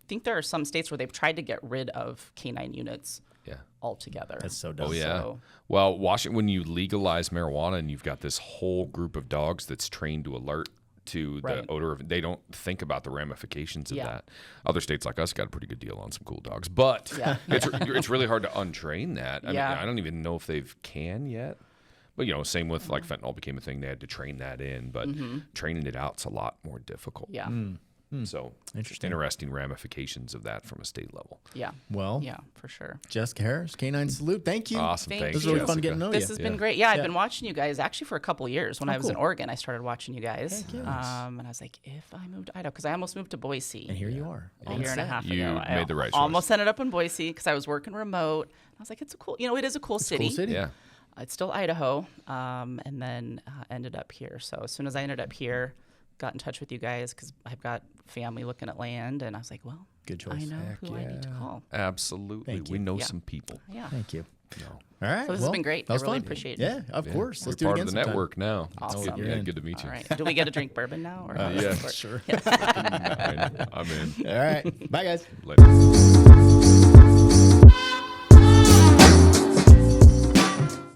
think there are some states where they've tried to get rid of canine units Yeah. altogether. That's so dope. Oh yeah. So- Well, Washington, when you legalize marijuana and you've got this whole group of dogs that's trained to alert to Right. the odor of, they don't think about the ramifications of Yeah. that. Other states like us got a pretty good deal on some cool dogs, but Yeah. it's really hard to untrain that. I Yeah. mean, I don't even know if they've can yet. But same with like fentanyl became a thing. They had to train that in, but training it out's a lot more difficult. Yeah. So interesting ramifications of that from a state level. Yeah. Well, Yeah, for sure. Jessica Harris, Canine Salute. Thank you. Awesome. Thank Thanks, This was really fun Jessica. getting to know This you. has been Yeah. great. Yeah, I've Yeah. been watching you guys actually for a couple years. When I was in cool. Oregon, I started watching you guys. Heck yes. And I was like, if I moved to Idaho, because I almost moved to Boise And here you are. a on year and a set. half You ago. made the right choice. Almost ended up in Boise because I was working remote. I was like, it's a cool, it is a cool city. Cool city. Yeah. It's still Idaho, and then ended up here. So as soon as I ended up here, got in touch with you guys because I've got family looking at land, and I was like, well, Good choice. I know Heck who I need to yeah. call. Absolutely. Thank We you. know Yeah. some people. Yeah. Thank you. No. All right. So this has well, been great. That was I really fun. appreciate it. Yeah, of course. You're Let's do it part again of the sometime. network now. Awesome. You're in. Good to meet you. All right. Do we get to drink bourbon now? Or how does Yeah, this work? sure. I'm in. All right. Bye, guys. Later.